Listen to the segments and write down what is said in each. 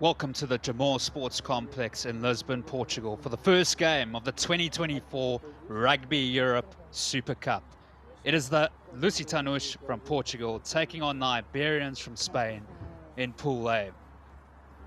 Welcome to the Jamor Sports Complex in Lisbon, Portugal for the first game of the 2024 Rugby Europe Super Cup. It is the Lusitanos from Portugal taking on the Iberians from Spain in Pool A.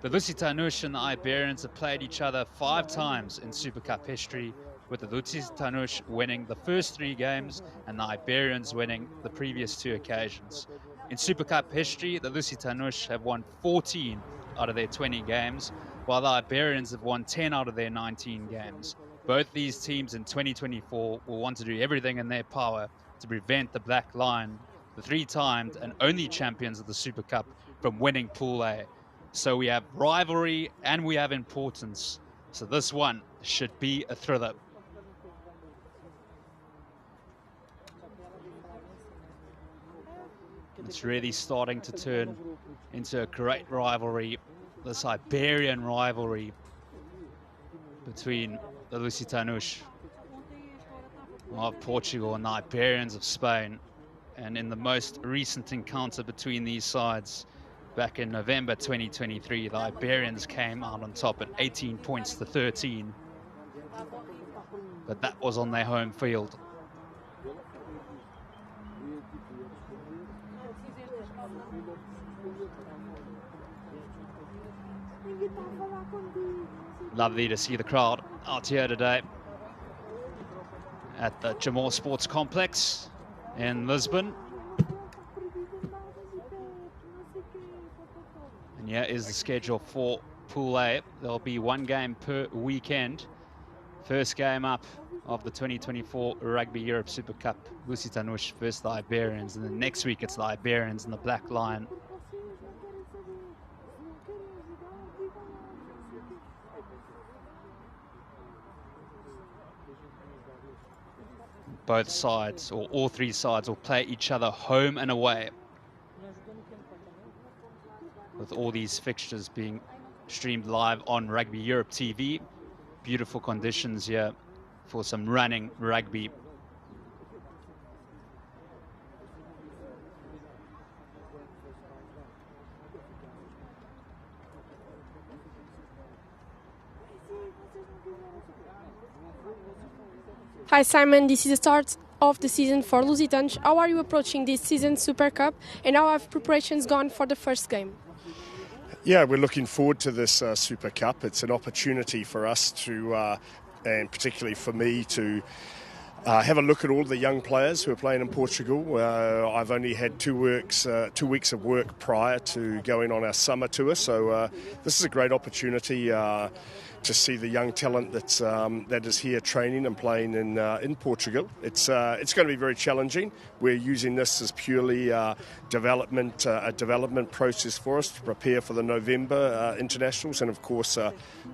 The Lusitanos and the Iberians have played each other 5 times in Super Cup history, with the Lusitanos winning the first 3 games and the Iberians winning the previous 2 occasions. In Super Cup history, the Lusitanos have won 14 out of their 20 games, while the Iberians have won 10 out of their 19 games. Both these teams in 2024 will want to do everything in their power to prevent the Black Lion, the 3-timed and only champions of the Super Cup, from winning Pool A. So we have rivalry and we have importance. So this one should be a thriller. It's really starting to turn into a great rivalry, this Iberian rivalry between the Lusitanos of Portugal and the Iberians of Spain. And in the most recent encounter between these sides, back in November 2023, the Iberians came out on top at 18 points to 13. But that was on their home field. Lovely to see the crowd out here today at the Jamor Sports Complex in Lisbon. And here is the schedule for Pool A. There'll be 1 game per weekend. First game up of the 2024 Rugby Europe Super Cup, Lusitanos versus the Iberians. And then next week it's the Iberians and the Black Lion. Both sides, or all 3 sides, will play each other home and away, with all these fixtures being streamed live on Rugby Europe TV. Beautiful conditions here for some running rugby. Hi Simon, this is the start of the season for Lusitanos. How are you approaching this season Super Cup, and how have preparations gone for the first game? Yeah, we're looking forward to this Super Cup. It's an opportunity for us to, and particularly for me, to have a look at all the young players who are playing in Portugal. I've only had 2 weeks of work prior to going on our summer tour, so this is a great opportunity to see the young talent that is here training and playing in Portugal. It's going to be very challenging. We're using this as purely a development process for us to prepare for the November internationals, and of course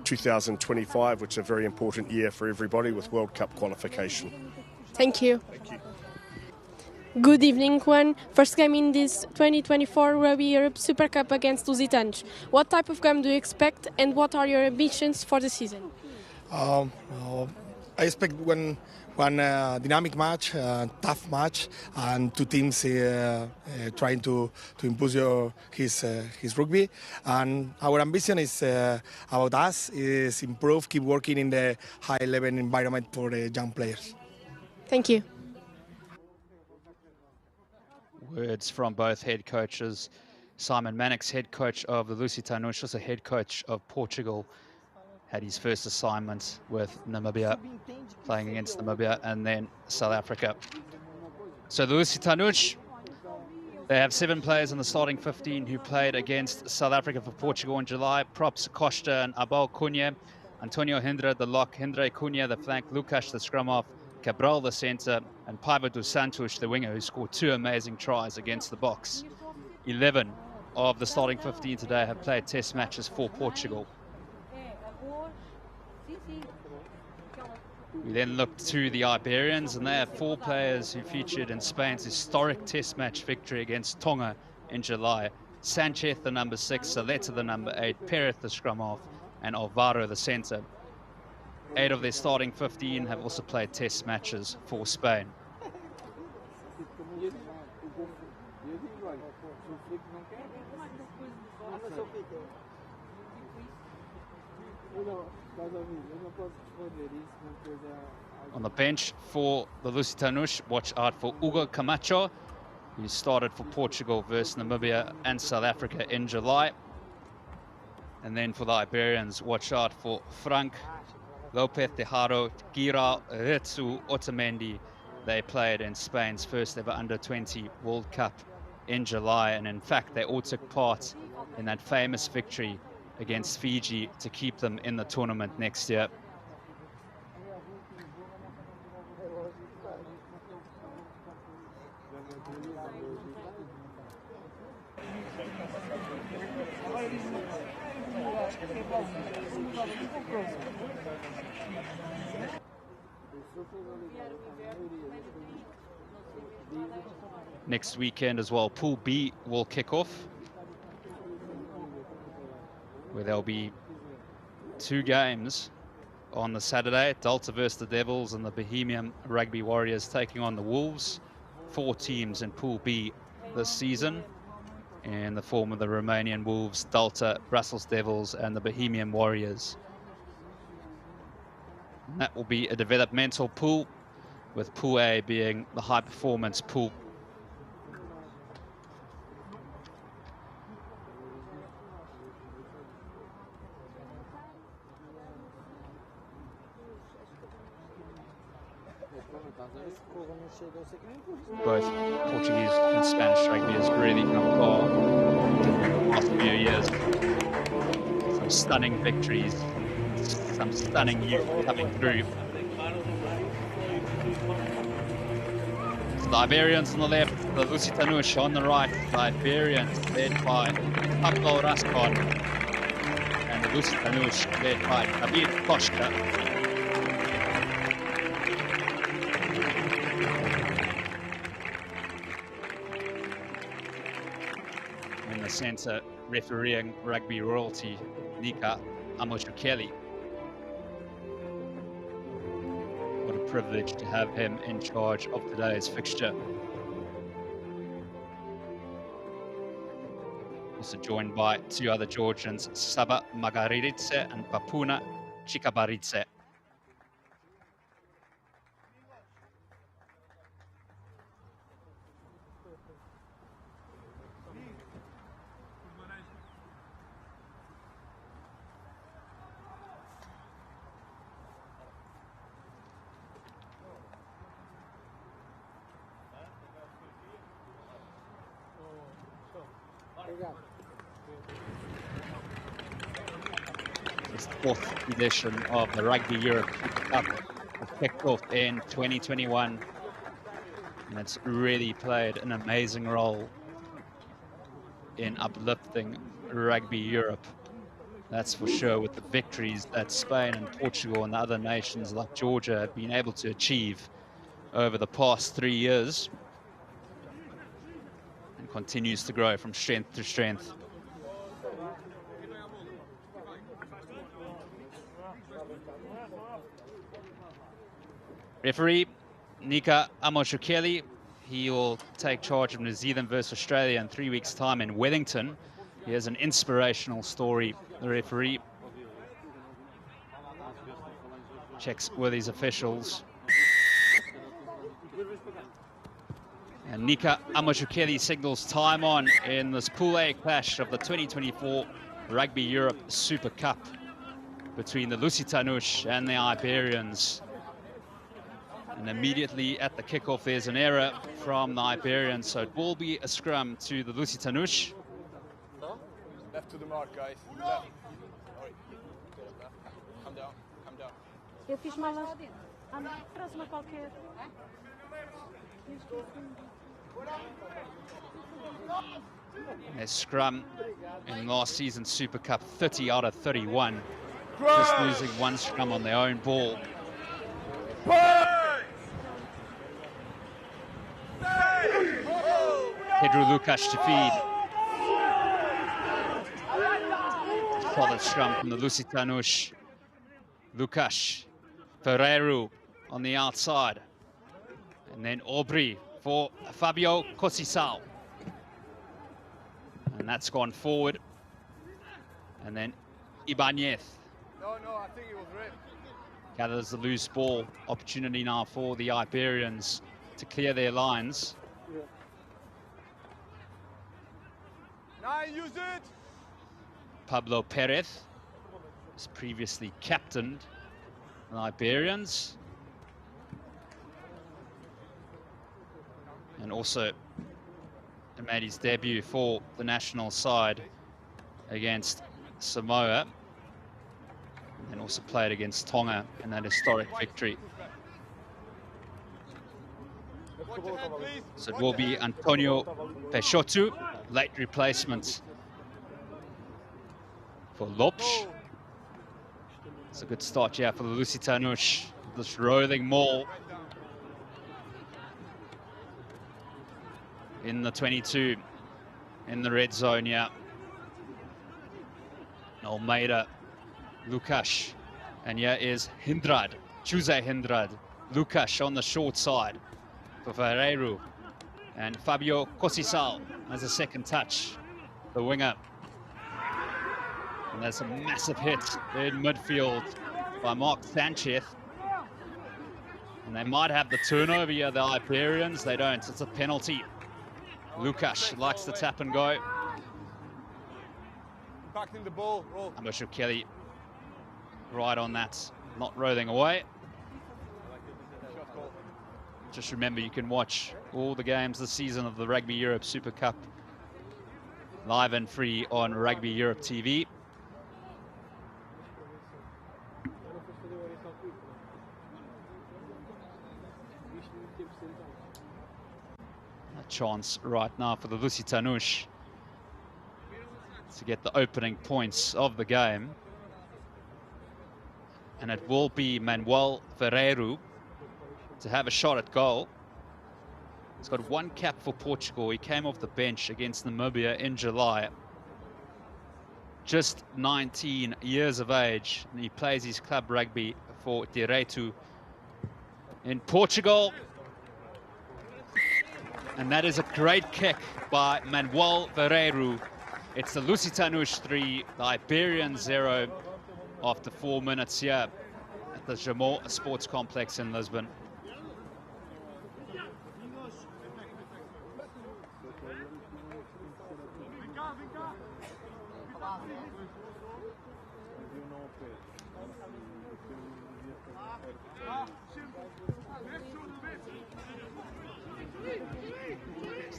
2025, which is a very important year for everybody with World Cup qualification. Thank you. Thank you. Good evening, Juan. First game in this 2024 Rugby Europe Super Cup against Lusitanos. What type of game do you expect, and what are your ambitions for the season? I expect one dynamic match, tough match, and 2 teams trying to impose his rugby. And our ambition is about us is improve, keep working in the high level environment for the young players. Thank you. Words from both head coaches. Simon Mannix, head coach of the Lusitanos, also head coach of Portugal, had his first assignment with Namibia, playing against Namibia, and then South Africa. So the Lusitanos, they have 7 players in the starting 15 who played against South Africa for Portugal in July. Props Costa and Abel Cunha, Antonio Hindra, the lock, Hindra Cunha, the flank, Lucas, the scrum half, Cabral, the centre, and Paiva dos Santos, the winger, who scored 2 amazing tries against the Box. 11 of the starting 15 today have played test matches for Portugal. We then looked to the Iberians, and they have 4 players who featured in Spain's historic test match victory against Tonga in July. Sanchez, the number 6, Saleta, the number 8, Perez, the scrum half, and Alvaro, the centre. 8 of their starting 15 have also played test matches for Spain. On the bench for the Lusitanos, watch out for Hugo Camacho, who started for Portugal versus Namibia and South Africa in July. And then for the Iberians, watch out for Frank, Lopez Tejaro, Gira, Ritsu, Otamendi. They played in Spain's first ever under-20 World Cup in July. And in fact, they all took part in that famous victory against Fiji to keep them in the tournament next year. Next weekend as well, Pool B will kick off, where there'll be 2 games on the Saturday. Delta versus the Devils and the Bohemian Rugby Warriors taking on the Wolves. 4 teams in Pool B this season, in the form of the Romanian Wolves, Delta, Brussels Devils and the Bohemian Warriors. And that will be a developmental pool, with Pool A being the high performance pool. Both Portuguese and Spanish rugby has really come far in the last few years. Some stunning victories, some stunning youth coming through. So the Iberians on the left, the Lusitanos on the right. The Iberians led by Pablo Rascon, and the Lusitanos led by David Koshka. Centre, refereeing rugby royalty, Nika Amoshukeli. What a privilege to have him in charge of today's fixture. Also joined by 2 other Georgians, Saba Magaridze and Papuna Chikabaridze. It's the 4th edition of the Rugby Europe Super Cup. It kicked off in 2021, and it's really played an amazing role in uplifting Rugby Europe. That's for sure, with the victories that Spain and Portugal and the other nations like Georgia have been able to achieve over the past 3 years, and continues to grow from strength to strength. Referee Nika Amoshukeli, he will take charge of New Zealand versus Australia in 3 weeks' time in Wellington. He has an inspirational story, the referee. Checks with his officials. And Nika Amoshukeli signals time on in this Pool A clash of the 2024 Rugby Europe Super Cup between the Lusitanos and the Iberians. And immediately at the kickoff, there's an error from the Iberians, so it will be a scrum to the Lusitanos. Left to the mark, guys. Left. Sorry. Come down. Come down. Eu fiz mal traz uma qualquer. A scrum in last season's Super Cup, 30 out of 31. Just losing 1 scrum on their own ball. Pedro Lucas to feed. Solid scrum from the Lusitanos. Lucas, Ferreiro on the outside. And then Aubry for Fabio Cosisal. And that's gone forward. And then Ibanez No, I think it was red. Gathers the loose ball. Opportunity now for the Iberians to clear their lines. Now use it. Pablo Perez was previously captained the Iberians. And also made his debut for the national side against Samoa. And also played against Tonga in that historic victory. So it will be Antonio Peixoto, late replacement for Lopes. It's a good start here for the Lusitanos. This rolling maul in the 22 in the red zone here. Almeida, Lukas, and here is Hindrad, Jose Hindrad. Lukas on the short side for Ferreiro, and Fabio Cosisal as a second touch, the winger. And there's a massive hit in midfield by Mark Sanchez. And they might have the turnover here, the Iberians. They don't, it's a penalty. Lukas likes to tap and go. Impacting the ball, roll. Ambusher Kelly right on that, not rolling away. Just remember, you can watch all the games this season of the Rugby Europe Super Cup live and free on Rugby Europe TV. A chance right now for the Lusitanos to get the opening points of the game. And it will be Manuel Ferreiro to have a shot at goal. He's got one cap for Portugal. He came off the bench against Namibia in July. Just 19 years of age, and he plays his club rugby for Direito in Portugal. And that is a great kick by Manuel Ferreiro. It's the Lusitanos 3, the Iberians 0 after 4 minutes here at the Jamal Sports Complex in Lisbon.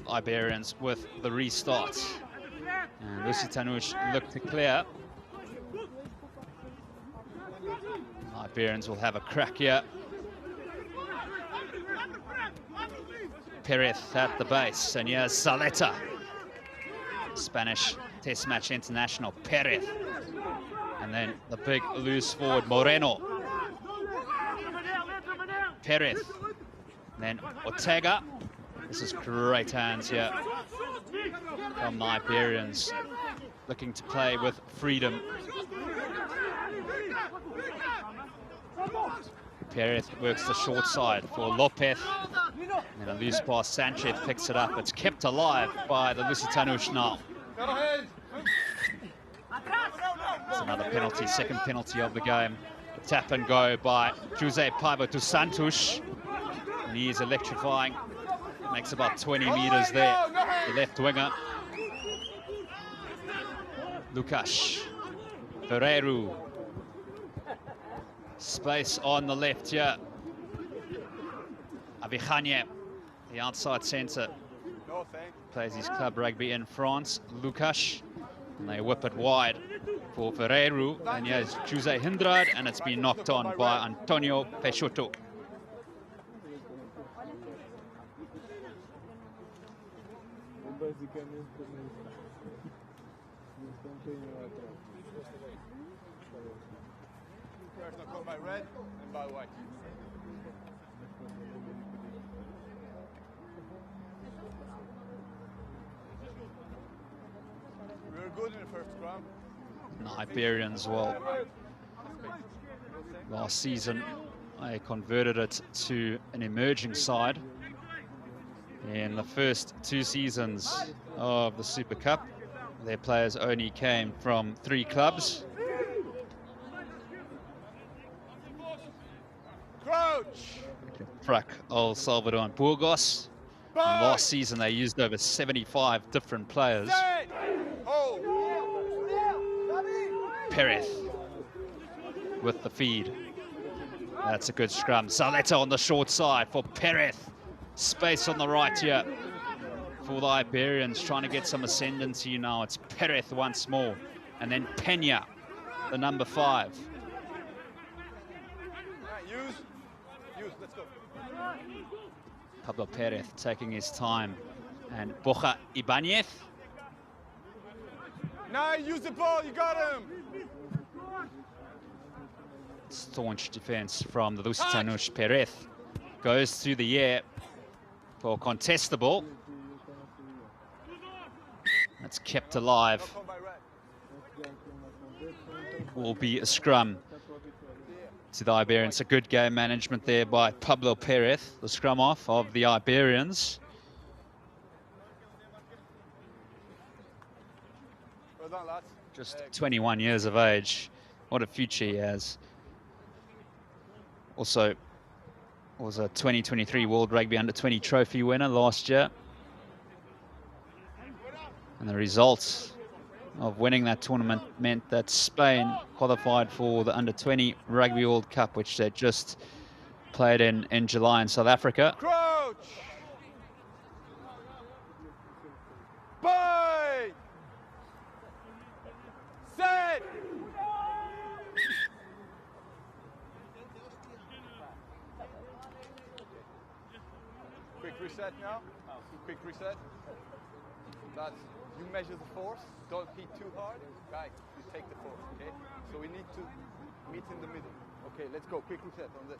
Iberians with the restart. And Lusitanos look to clear. Iberians will have a crack here. Perez at the base, and here's Zaleta. Spanish Test Match international, Perez. And then the big loose forward, Moreno. Perez. And then Ortega. This is great hands here from the Iberians, looking to play with freedom. Perez works the short side for Lopez. And a loose pass, Sanchez picks it up. It's kept alive by the Lusitanos now. It's another penalty, second penalty of the game. A tap and go by Jose Paiva dos Santos. And he is electrifying. Makes about 20 meters there, the left winger. Lukas, Ferreiro. Space on the left here. Avijanye, the outside centre. Plays his club rugby in France. Lukas, and they whip it wide for Ferreiro. And here's Jose Hindrad, and it's been knocked on by Antonio Peixoto. By red and by white. We were good in the first scrum. Iberians, well, last season they converted it to an emerging side. In the first 2 seasons of the Super Cup, their players only came from 3 clubs. Frak, El Salvador and Burgos. And last season they used over 75 different players. Perez with the feed. That's a good scrum. Zaleta on the short side for Perez. Space on the right here for the Iberians, trying to get some ascendancy now. It's Perez once more. And then Peña, the number 5. Let's go. Pablo Perez taking his time. And Borja Ibanez. Now use the ball, you got him. Staunch defense from the Lusitanos. Perez goes through the air for contestable. That's kept alive. Will be a scrum to the Iberians. A good game management there by Pablo Perez, the scrum off of the Iberians. Well done, lads. Just 21 years of age. What a future he has. Also was a 2023 World Rugby Under-20 trophy winner last year. And the results of winning that tournament meant that Spain qualified for the Under-20 Rugby World Cup, which they just played in July in South Africa. Crouch! Bye! Set! Quick reset now. Quick reset. That's, you measure the force. Don't hit too hard. Guys, you take the force, okay? So we need to meet in the middle. Okay, let's go. Quick reset on this.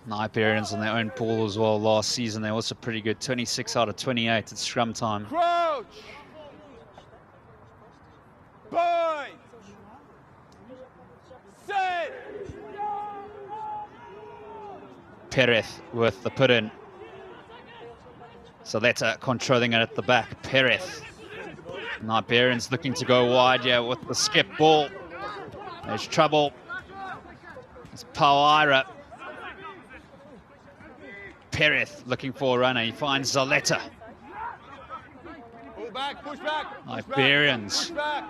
The Iberians on their own pool as well last season. They're also pretty good. 26 out of 28 at scrum time. Crouch! Bind! Set! Perez with the put in. Zaleta controlling it at the back. Perez. And the Iberians looking to go wide, yeah, with the skip ball. There's trouble. It's Pauaira. Perez looking for a runner. He finds Zaleta. Pull back, push back. Iberians Push back.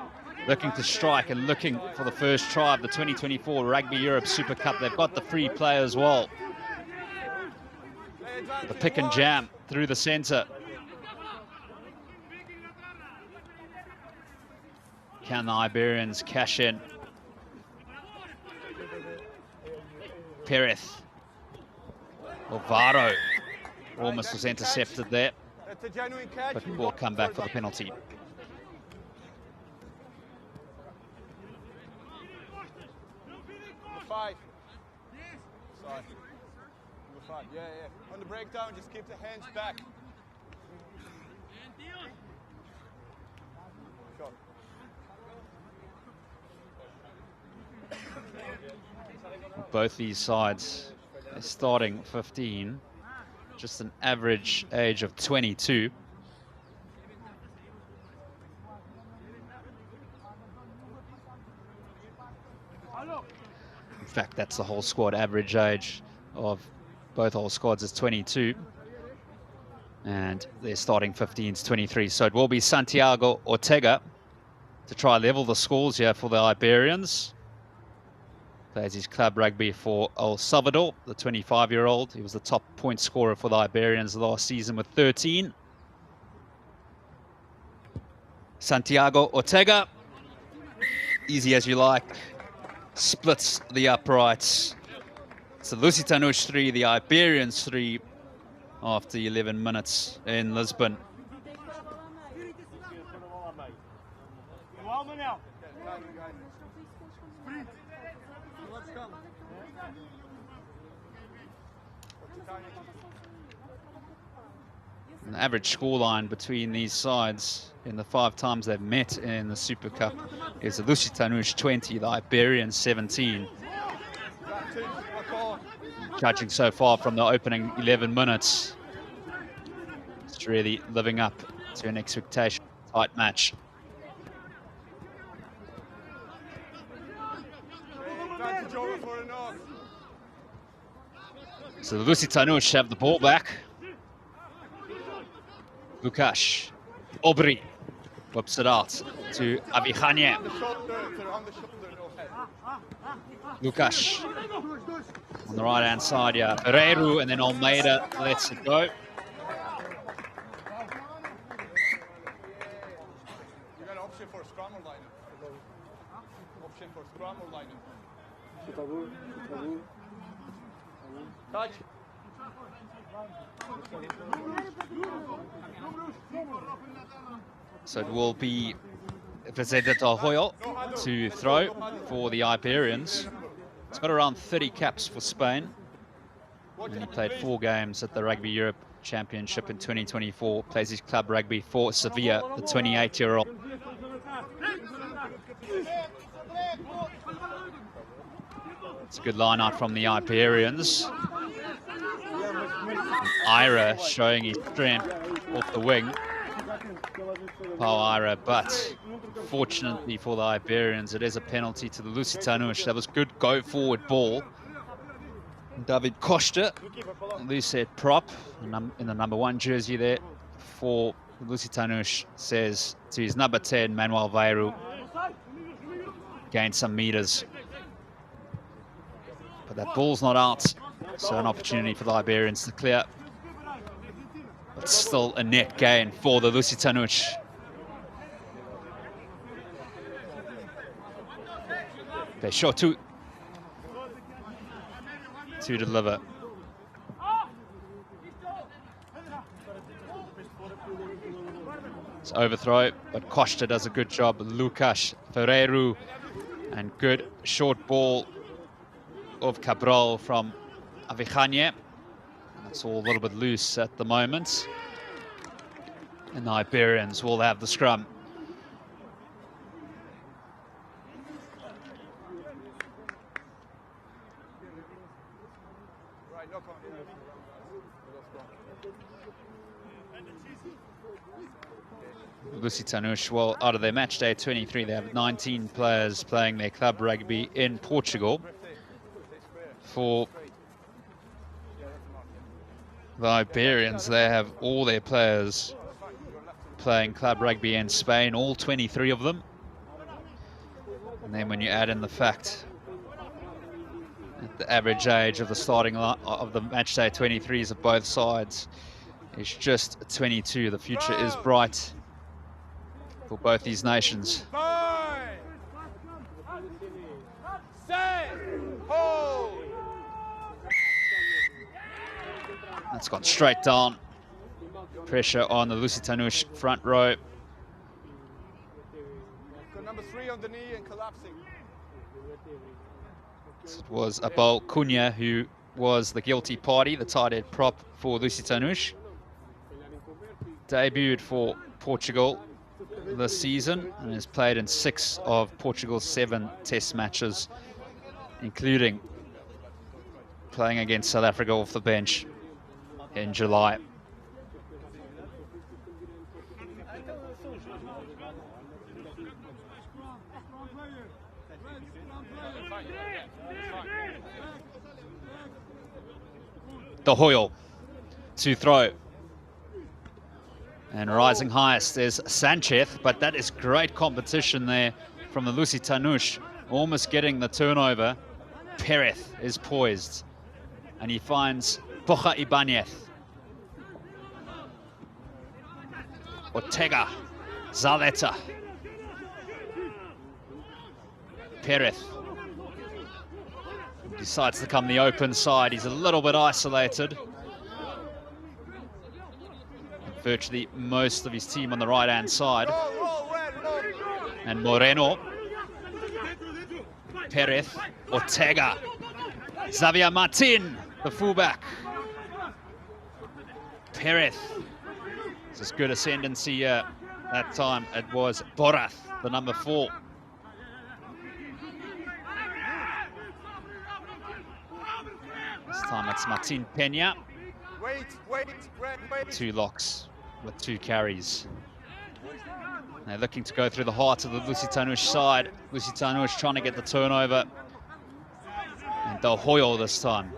looking to strike and looking for the first try of the 2024 Rugby Europe Super Cup. They've got the free play as well. The pick and jam through the centre. Can the Iberians cash in? Perez. Alvaro almost was intercepted there, That's a genuine catch. but will come back for the penalty. Number 5. Side. Number 5. Yeah, yeah. On the breakdown, just keep the hands back. Shot. Both these sides are starting 15, just an average age of 22. In fact, that's the whole squad. Average age of both whole squads is 22. And their starting 15 is 23. So it will be Santiago Ortega to try level the scores here for the Iberians. Plays his club rugby for El Salvador, the 25-year-old. He was the top point scorer for the Iberians last season with 13. Santiago Ortega, easy as you like, splits the uprights. It's the Lusitanos 3, the Iberians 3 after 11 minutes in Lisbon. An average scoreline between these sides in the 5 times they've met in the Super Cup is the Lusitanos 20, the Iberians 17. Judging so far from the opening 11 minutes, It's really living up to an expectation. Tight match. So the Lusitanos have the ball back. Lukasz, Aubry whips it out to Avihanie. Lukasz on the right hand side, yeah. Ferreiro, and then Almeida lets it go. You got an option for Scrum or lineup? Option for Scrum or lineup? Touch. So it will be Vizeda Hoyle to throw for the Iberians. He's got around 30 caps for Spain. And he played 4 games at the Rugby Europe Championship in 2024. Plays his club rugby for Sevilla, the 28-year-old. It's a good line out from the Iberians. Ira showing his strength off the wing. Pau Ira, but fortunately for the Iberians, it is a penalty to the Lusitanos. That was good go-forward ball. David Costa, loose head prop, in the number 1 jersey there for the Lusitanos, says to his number 10, Manuel Veiru, gained some meters. But that ball's not out, so an opportunity for the Iberians to clear. But still a net gain for the Lusitanos. Peixoto to deliver. It's overthrow, but Costa does a good job. Lukasz, Ferreiro, and good short ball of Cabral from Avihanie. It's all a little bit loose at the moment. And the Iberians will have the scrum. Lusitanos, well, out of their match day 23, they have 19 players playing their club rugby in Portugal. For the Iberians, they have all their players playing club rugby in Spain, all 23 of them. And then when you add in the fact that the average age of the starting of the match day 23s of both sides is just 22, the future is bright for both these nations. That's gone straight down. Pressure on the Lusitanos front row. Number 3 on the knee and collapsing. It was Abel Cunha who was the guilty party, the tight head prop for Lusitanos. Debuted for Portugal this season and has played in 6 of Portugal's 7 test matches, including playing against South Africa off the bench in July. De Hoyle to throw. And rising highest is Sanchez, but that is great competition there from the Lusitanos, almost getting the turnover. Perez is poised, and he finds Poja Ibanez. Ortega, Zaleta. Perez decides to come the open side. He's a little bit isolated. Virtually most of his team on the right-hand side. And Moreno, Perez, Ortega, Xavier Martin, the fullback. Perez. This is good ascendancy here. That time it was Borath, the number 4. This time it's Martin Peña. Wait. 2 locks with 2 carries. They're looking to go through the heart of the Lusitanos side. Lusitanos trying to get the turnover. And Del Hoyo this time.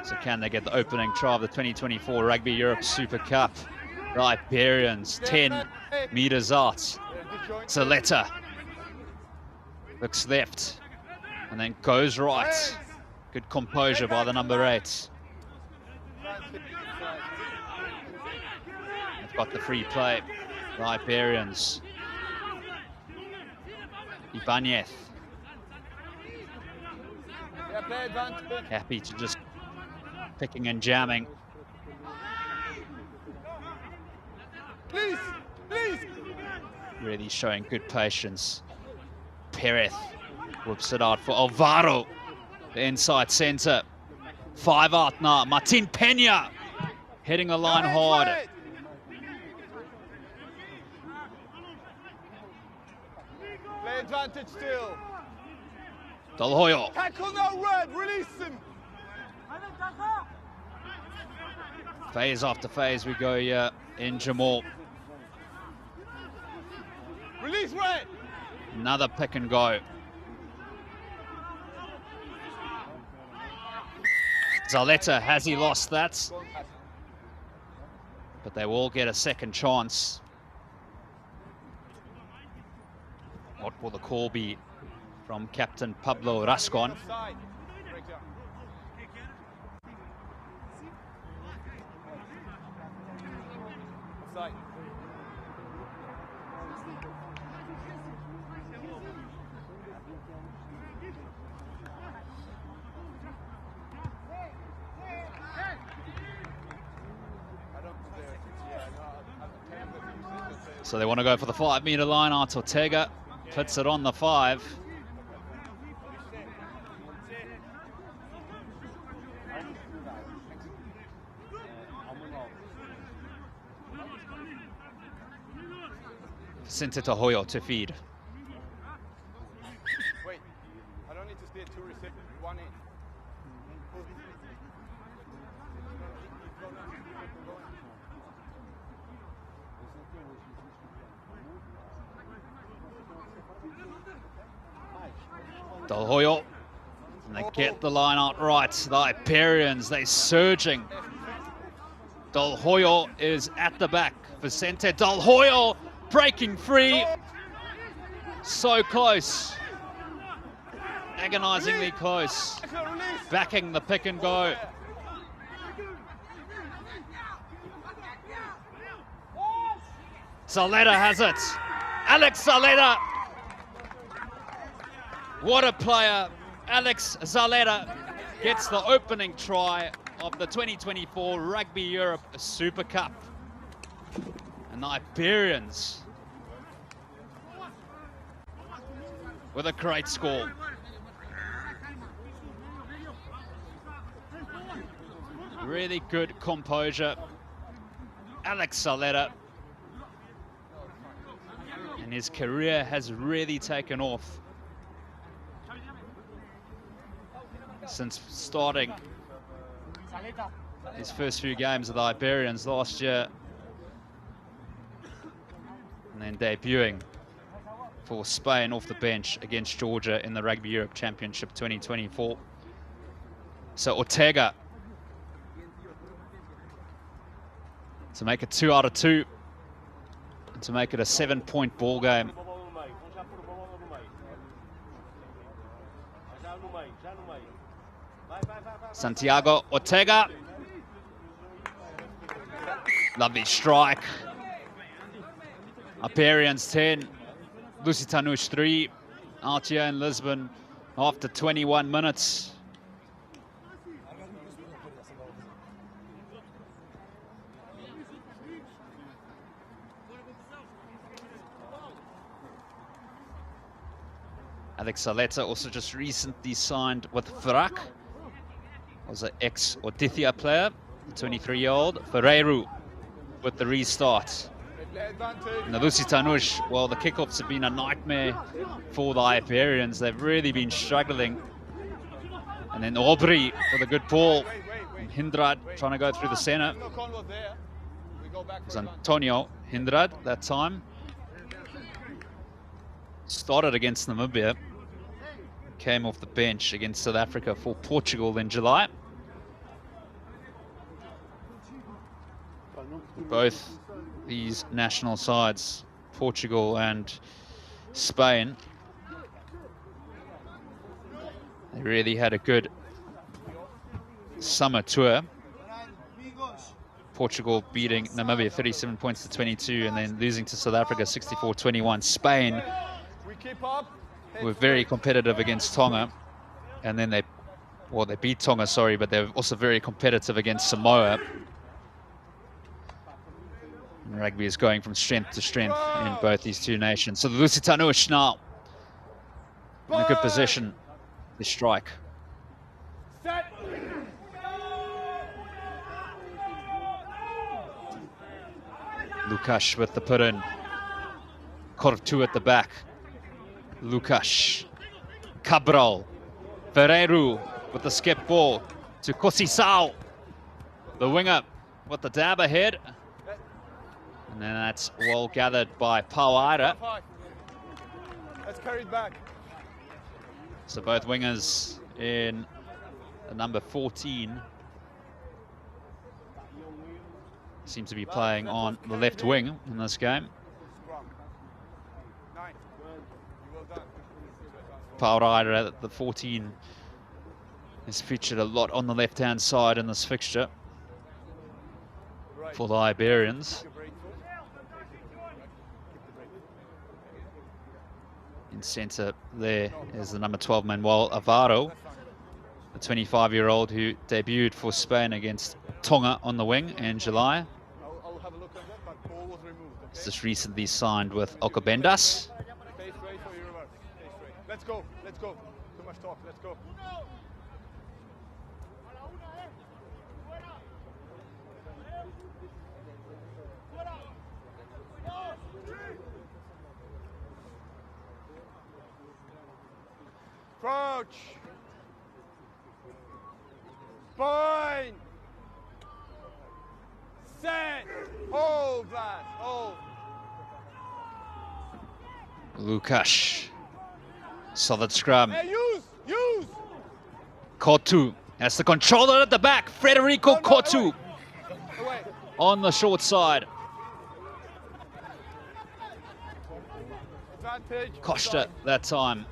So can they get the opening try of the 2024 Rugby Europe Super Cup? The Iberians, 10 meters out. Zaleta looks left and then goes right. Good composure by the number 8. They've got the free play. The Iberians. Ibanez. Happy to just picking and jamming. Please, please. Really showing good patience. Perez whips it out for Alvaro, the inside center. 5 out now. Martin Pena hitting the line hard. Play advantage still. Del Hoyo. Tackle no red, release him. Phase after phase we go here in Jamal. Release red. Another pick and go. Zaleta, has he lost that? But they will get a second chance. What will the call be from Captain Pablo Rascon? Offside. Break down. Offside. So they want to go for the 5 meter line out. Ortega puts it on the 5. Vicente Hoyo to feed. Wait, I don't need to steer 2 receivers, 1 in. Del Hoyo, and they get the line out right. The Iberians, they're surging. Del Hoyo is at the back. Vicente Del Hoyo breaking free. So close. Agonizingly close. Backing the pick and go. Zaleta has it. Alex Zaleta. What a player. Alex Zaleta gets the opening try of the 2024 Rugby Europe Super Cup. And the Iberians with a great score. Really good composure. Alex Zaleta. And his career has really taken off since starting his first few games of the Iberians last year. And then debuting for Spain off the bench against Georgia in the Rugby Europe Championship 2024. So Ortega to make it 2 out of 2 and to make it a 7-point ball game. Santiago Ortega. Lovely strike. Iberians 10, Lusitanos 3, out here in Lisbon after 21 minutes. Alex Zaleta also just recently signed with Vrak. Was an ex-Odithia player, the 23-year-old. Ferreiro with the restart. And the Lusitanos, well, the kickoffs have been a nightmare for the Iberians. They've really been struggling. And then Aubrey with a good ball. Hindrad trying to go through the center. No convo there. We go back It was for advantage. Antonio Hindrad that time. Started against Namibia. Came off the bench against South Africa for Portugal in July. Both these national sides, Portugal and Spain, they really had a good summer tour. Portugal beating Namibia 37 points to 22 and then losing to South Africa 64-21. Spain We keep up. were very competitive against Tonga, and then they beat Tonga, sorry, but they're also very competitive against Samoa. And rugby is going from strength to strength in both these two nations. So the Lusitanos now in a good position to strike. Set. Lukash with the put in. Kortu at the back. Lukash. Cabral. Ferreiro with the skip ball to Kosisao. The winger with the dab ahead. And then that's well gathered by Pauaira. Let's carry it back. So both wingers in the number 14 seem to be playing on the left wing in this game. Scrum. 9. Well done. Pauaira at the 14 has featured a lot on the left-hand side in this fixture Right. for the Iberians. In centre there is the number 12 Manuel Alvaro, the 25-year-old who debuted for Spain against Tonga on the wing in July. I'll have a look at that, but ball was removed. Okay? He's just recently signed with Alcobendas. Stay straight or you reverse. Stay straight. Let's go. Let's go. Too much talk. Let's go. Approach. Point. Set. Hold that. Hold. Lukash. Solid scrum. Hey, use. Kortu has the controller at the back. Federico Kortu Away. on the short side. Advantage. Costa that time.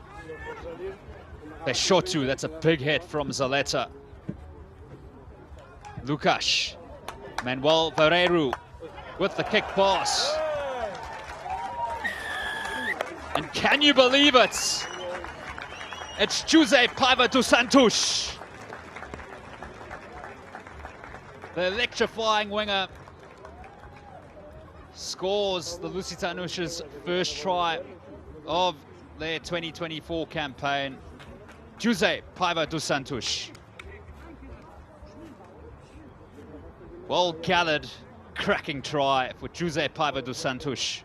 Peshotu, that's a big hit from Zaleta. Lukash. Manuel Ferreiro with the kick pass. And can you believe it? It's Jose Paiva dos Santos. The electrifying winger scores the Lusitanos' first try of their 2024 campaign. Jose Paiva dos Santos. Well gathered, cracking try for Jose Paiva dos Santos.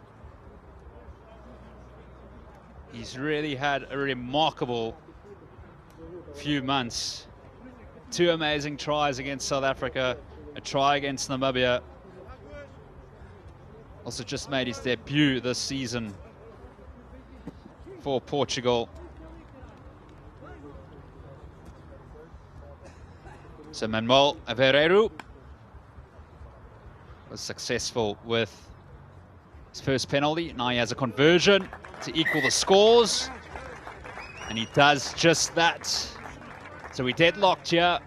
He's really had a remarkable few months. 2 amazing tries against South Africa, a try against Namibia. Also just made his debut this season for Portugal. So Manuel Ferreiro was successful with his first penalty. Now he has a conversion to equal the scores. And he does just that. So we deadlocked here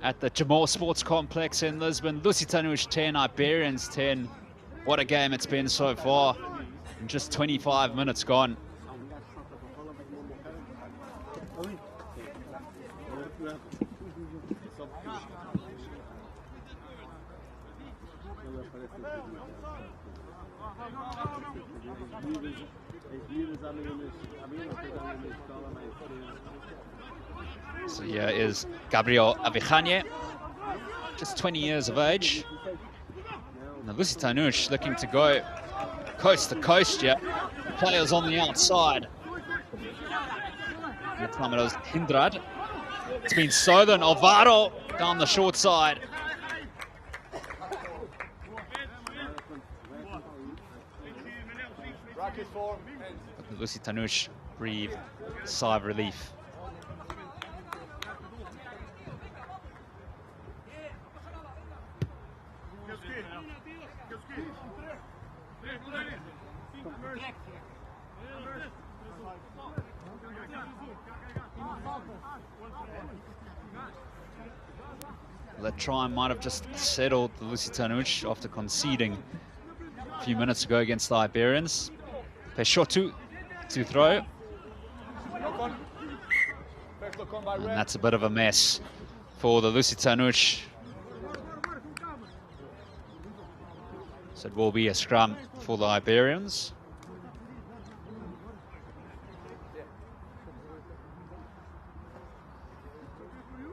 at the Jamal Sports Complex in Lisbon. Lusitanos 10, Iberians 10. What a game it's been so far. In just 25 minutes gone. So here is Gabriel Avijane, just 20 years of age. And the Lusitanos looking to go coast to coast here. Players on the outside. And that time it was Hindrad. It's been Southern. Alvaro Down the short side. Lusitanos breathe a sigh of relief. That try might have just settled the Lusitanos after conceding a few minutes ago against the Iberians. Peshotu to throw. And that's a bit of a mess for the Lusitanos. So it will be a scrum for the Iberians.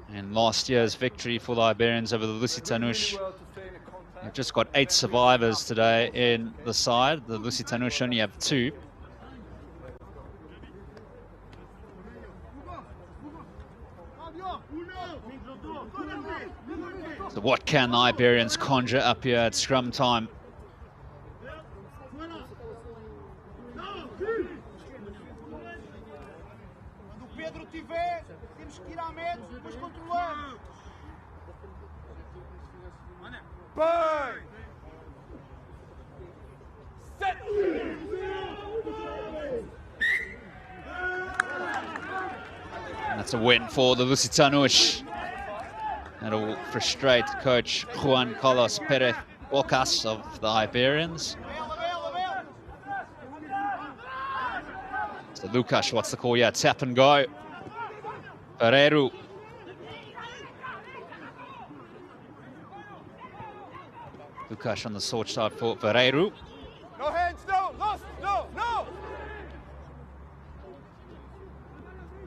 And last year's victory for the Iberians over the Lusitanos. They've just got 8 survivors today in the side. The Lusitanos only have 2. So what can the Iberians conjure up here at scrum time? And that's a win for the Lusitanos. That'll frustrate coach Juan Carlos Perez Bocas of the Iberians. So Lucas, what's the call? Yeah, tap and go. Ferreiro. Lucas on the short side for Ferreiro. No hands, no, lost, no, no!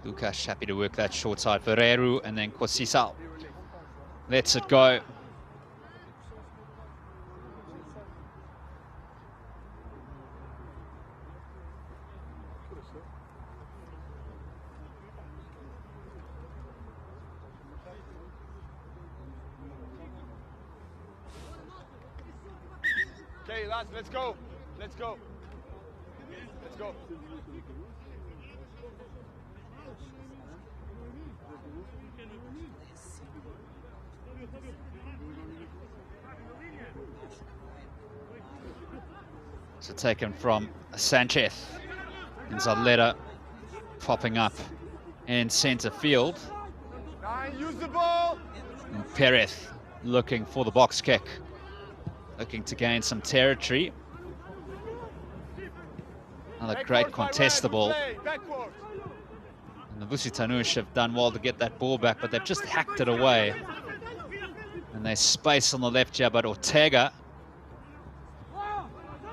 Lucas happy to work that short side. Ferreiro and then Cosisal lets it go. Okay, lads, let's go. Let's go. Let's go. So taken from Sanchez. And Zaleta popping up in center field. Use the ball. And Perez looking for the box kick. Looking to gain some territory. Another great contestable. And the Lusitanos have done well to get that ball back, but they've just hacked it away. And there's space on the left here, but Ortega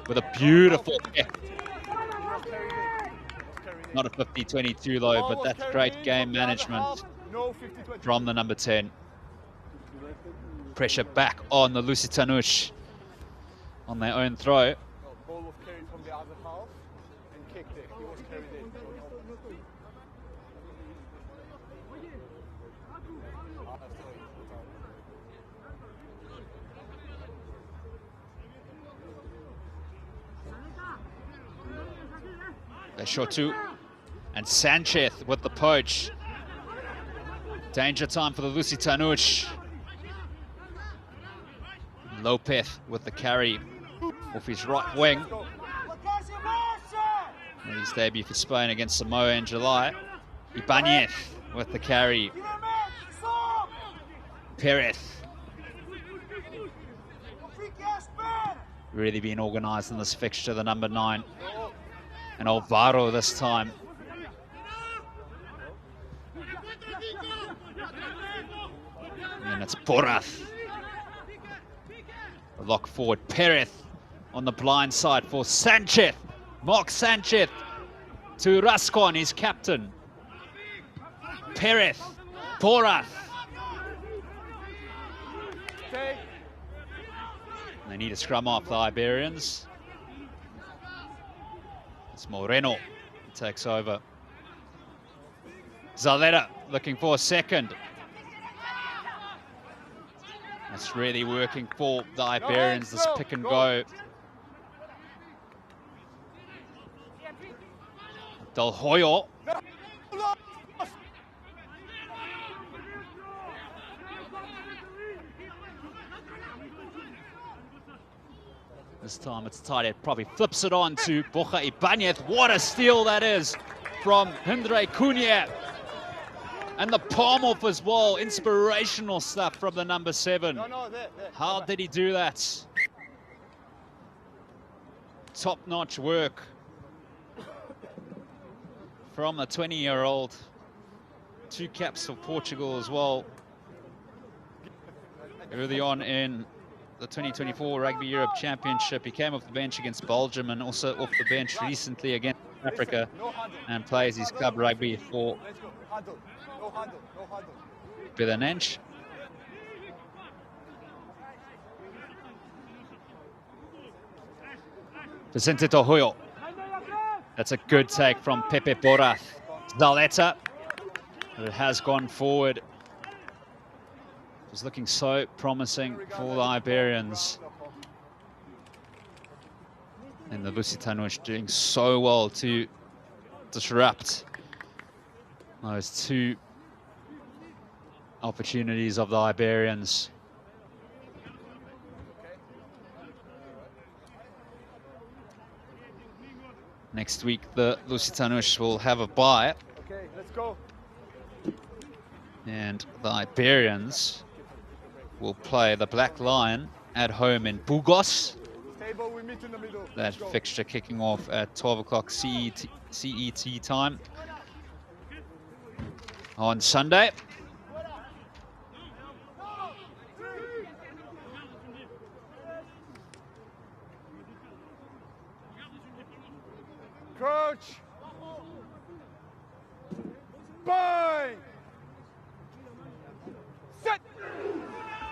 with a beautiful kick. Not a 50-22 though, but that's great game management from the number 10. Pressure back on the Lusitanos on their own throw. Ball was carried from the other half and kicked it. He was carried in. Peshotu and Sanchez with the poach. Danger time for the Lusitanos. Lopez with the carry off his right wing. His debut for Spain against Samoa in July. Ibanez with the carry. Perez. Really being organised in this fixture, the number 9. And Alvaro this time. And it's Borath. The lock forward, Perez on the blind side for Sanchez. Mark Sanchez to Rascon, his captain. Perez, Borath. They need a scrum off the Iberians. It's Moreno who takes over. Zaleta looking for a second. It's really working for the Iberians, this pick and go. Del Hoyo. This time it's tight. It probably flips it on to Borja Ibanez. What a steal that is from Hindre Cunha. And the palm off as well. Inspirational stuff from the number 7. How did he do that? Top-notch work from the 20-year-old. 2 caps for Portugal as well. Early on in the 2024 Rugby Europe Championship, he came off the bench against Belgium and also off the bench recently against Africa, and plays his club rugby for Belenenses. Vicente Tohuyo. That's a good take from Pepe Borath. Zaleta, but it has gone forward. It was looking so promising for the Iberians. And the Lusitanos doing so well to disrupt those 2 opportunities of the Iberians. Next week, the Lusitanos will have a bye. Okay, let's go. And the Iberians will play the Black Lion at home in Burgos. Table, we meet in the middle. That fixture kicking off at 12 o'clock CET time on Sunday. Coach. Bind. Set.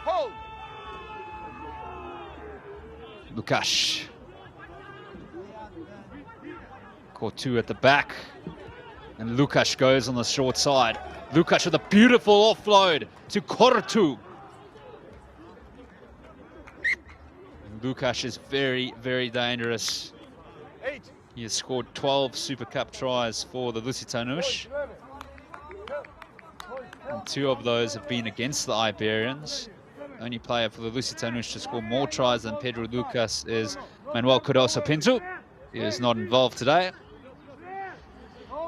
Hold. Lukasz. Caught 2 at the back. And Lukasz goes on the short side. Lukasz with a beautiful offload to Cortu. Lukasz is very, very dangerous. 8. He has scored 12 Super Cup tries for the Lusitanos. And 2 of those have been against the Iberians. Only player for the Lusitanos to score more tries than Pedro Lucas is Manuel Cardoso Pinto. He is not involved today.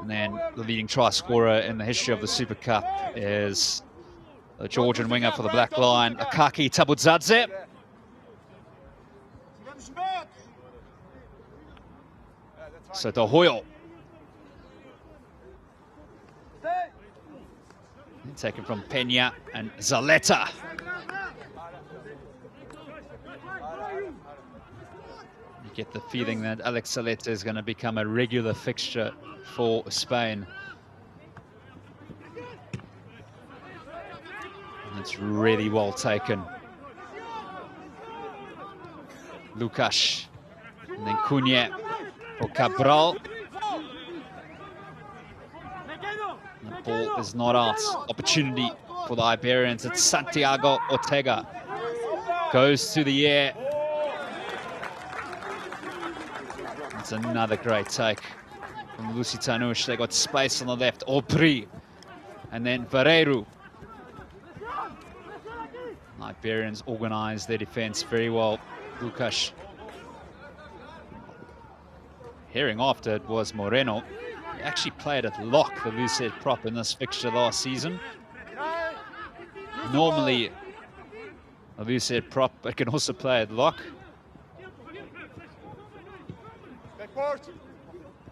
And then the leading try scorer in the history of the Super Cup is the Georgian winger for the Black Lion, Akaki Tabudzadze. So Tohuyo. Taken from Peña and Zaleta. You get the feeling that Alex Zaleta is going to become a regular fixture for Spain. And it's really well taken. Lukasz. And then Cunha for Cabral. The ball is not out. Opportunity for the Iberians. It's Santiago Ortega. Goes to the air. It's another great take from Lusitanos. They got space on the left. Aubry. And then Vareiro. Iberians organize their defense very well. Lukasz. Hearing after it was Moreno. He actually played at lock, the loosehead prop, in this fixture last season. Normally, a loosehead prop, but can also play at lock.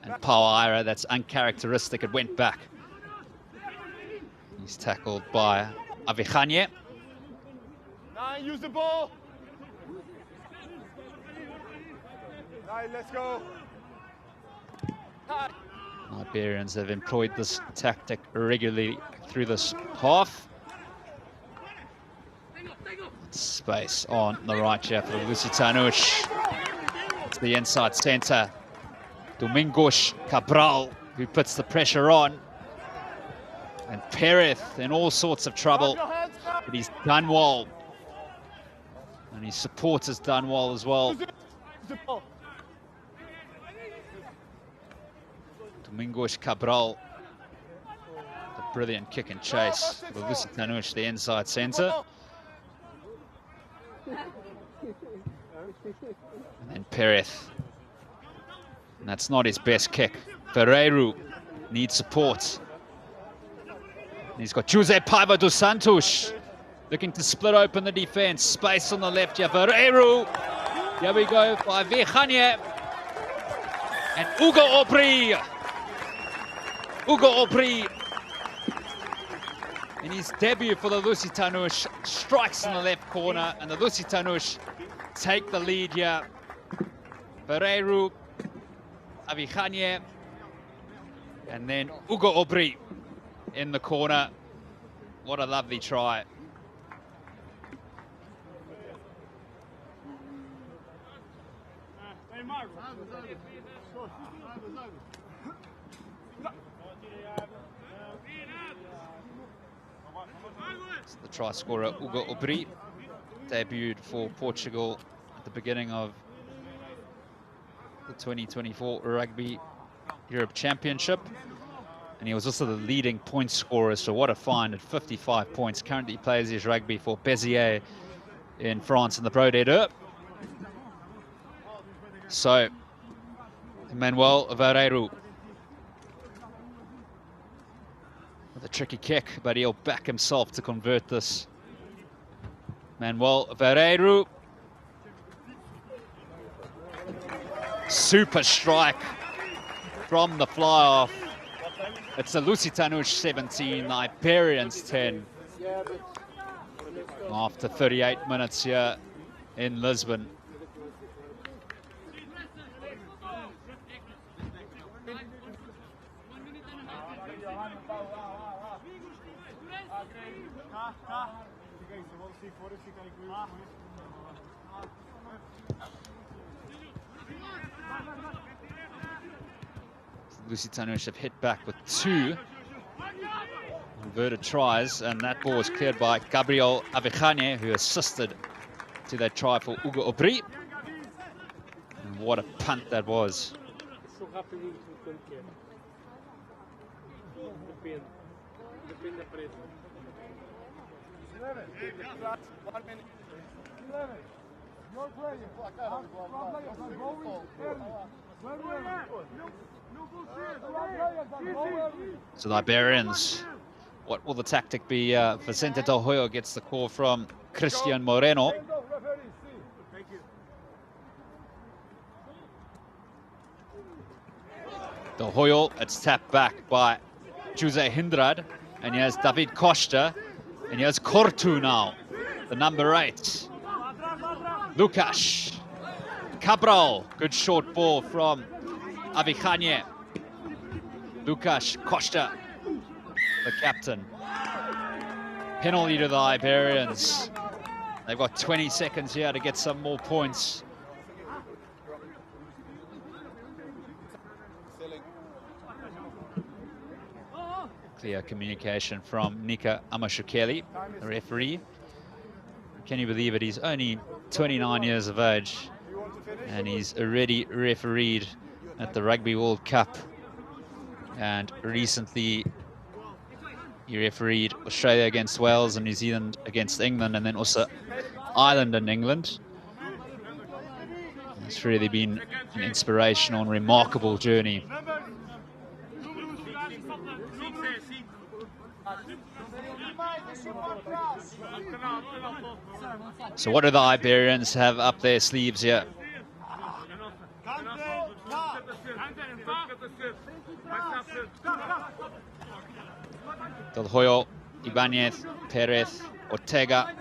And Pauaira, that's uncharacteristic. It went back. He's tackled by Avijanye. 9, use the ball. 9, let's go. Iberians have employed this tactic regularly through this half. Space on the right here for Lusitanos. It's the inside centre. Domingos Cabral, who puts the pressure on. And Perez in all sorts of trouble, but he's done well. And his support has done well as well. Domingos Cabral, the brilliant kick and chase for Lusitanos, the inside centre. And then Perez. And that's not his best kick. Ferreiro needs support. And he's got Jose Paiva dos Santos looking to split open the defense. Space on the left here. Ferreiro. Here we go by Vejanie. And Hugo Aubry. Hugo Aubry, in his debut for the Lusitanos, strikes in the left corner, and the Lusitanos take the lead here. Ferreiro, Avijanie, and then Hugo Aubry in the corner. What a lovely try. The try scorer Hugo Aubry debuted for Portugal at the beginning of the 2024 Rugby Europe Championship, and he was also the leading point scorer, so what a find at 55 points. Currently plays his rugby for Béziers in France in the Pro D2. So Manuel Ferreiro with a tricky kick, but he'll back himself to convert this. Manuel Ferreiro. Super strike from the fly-off. It's the Lusitanos 17, Iberians 10. After 38 minutes here in Lisbon. Lusitanos have hit back with 2 inverted tries, and that ball was cleared by Gabriel Avejanie, who assisted to that try for Hugo Aubry. And what a punt that was. So the Iberians, what will the tactic be? Vicente Del Hoyo gets the call from Christian Moreno. Del Hoyo, it's tapped back by Jose Hindrad, and here's David Costa, and here's Cortu now, the number 8. Lucas Cabral, good short ball from Avijanie. Lucas Costa, the captain. Penalty to the Iberians. They've got 20 seconds here to get some more points. Clear communication from Nika Amashukeli, the referee. Can you believe it? He's only 29 years of age, and he's already refereed at the Rugby World Cup. And recently, he refereed Australia against Wales and New Zealand against England, and then also Ireland and England. It's really been an inspirational and remarkable journey. So what do the Iberians have up their sleeves here? Del Hoyo, Ibanez, Perez, Ortega,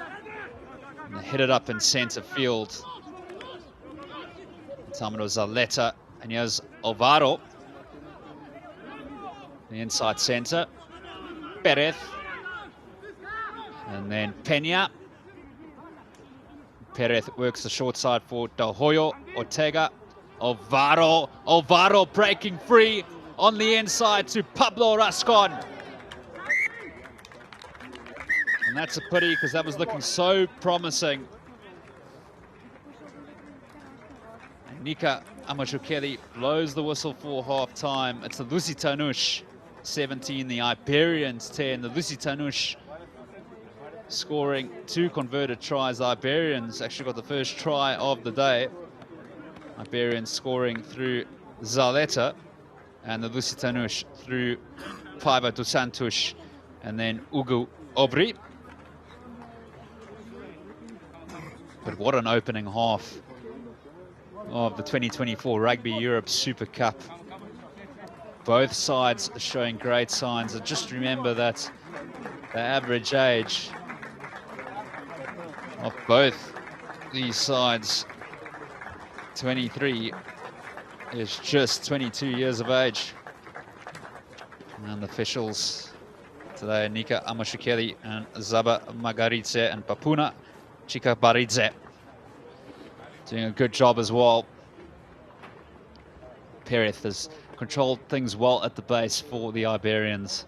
and they hit it up in centre field. Time it was Zaleta, and here's Alvaro, the inside centre. Perez, and then Peña. Perez works the short side for Del Hoyo, Ortega, Alvaro breaking free on the inside to Pablo Rascon. And that's a pity, because that was looking so promising Nika Amashukeli blows the whistle for half-time. It's the Lusitanos 17, the Iberians 10. The Lusitanos scoring 2 converted tries. The Iberians actually got the first try of the day. Iberians scoring through Zaleta, and the Lusitanos through Paiva dos Santos and then Ugo Obri. But what an opening half of the 2024 Rugby Europe Super Cup. Both sides are showing great signs. And just remember that the average age of both these sides, 23, is just 22 years of age. And the officials today, Nika Amashukeli and Zaba Magaridze and Papuna Chikabaridze, doing a good job as well. Perez has controlled things well at the base for the Iberians.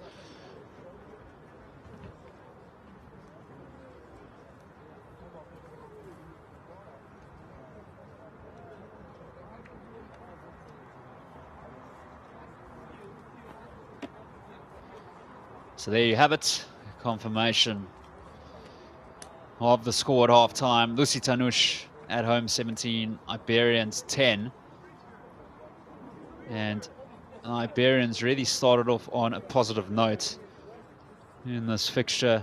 So there you have it, confirmation of the score at half-time. Lusitanos at home 17, Iberians 10. And the Iberians really started off on a positive note in this fixture,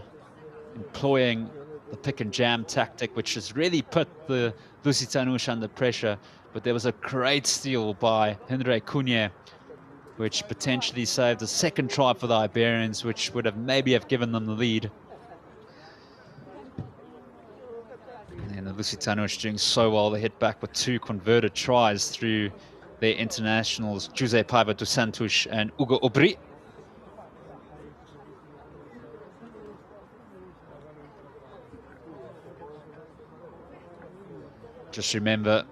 employing the pick and jam tactic, which has really put the Lusitanos under pressure. But there was a great steal by Henry Cunha, which potentially saved a second try for the Iberians, which would have maybe have given them the lead. And the Lusitanos doing so well. They hit back with 2 converted tries through their internationals, Jose Paiva dos Santos and Ugo Obri. Just remember,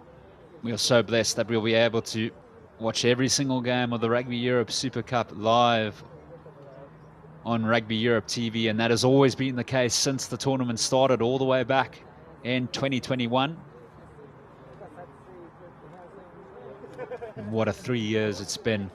we are so blessed that we'll be able to watch every single game of the Rugby Europe Super Cup live on Rugby Europe TV, and that has always been the case since the tournament started all the way back in 2021. And what a 3 years it's been.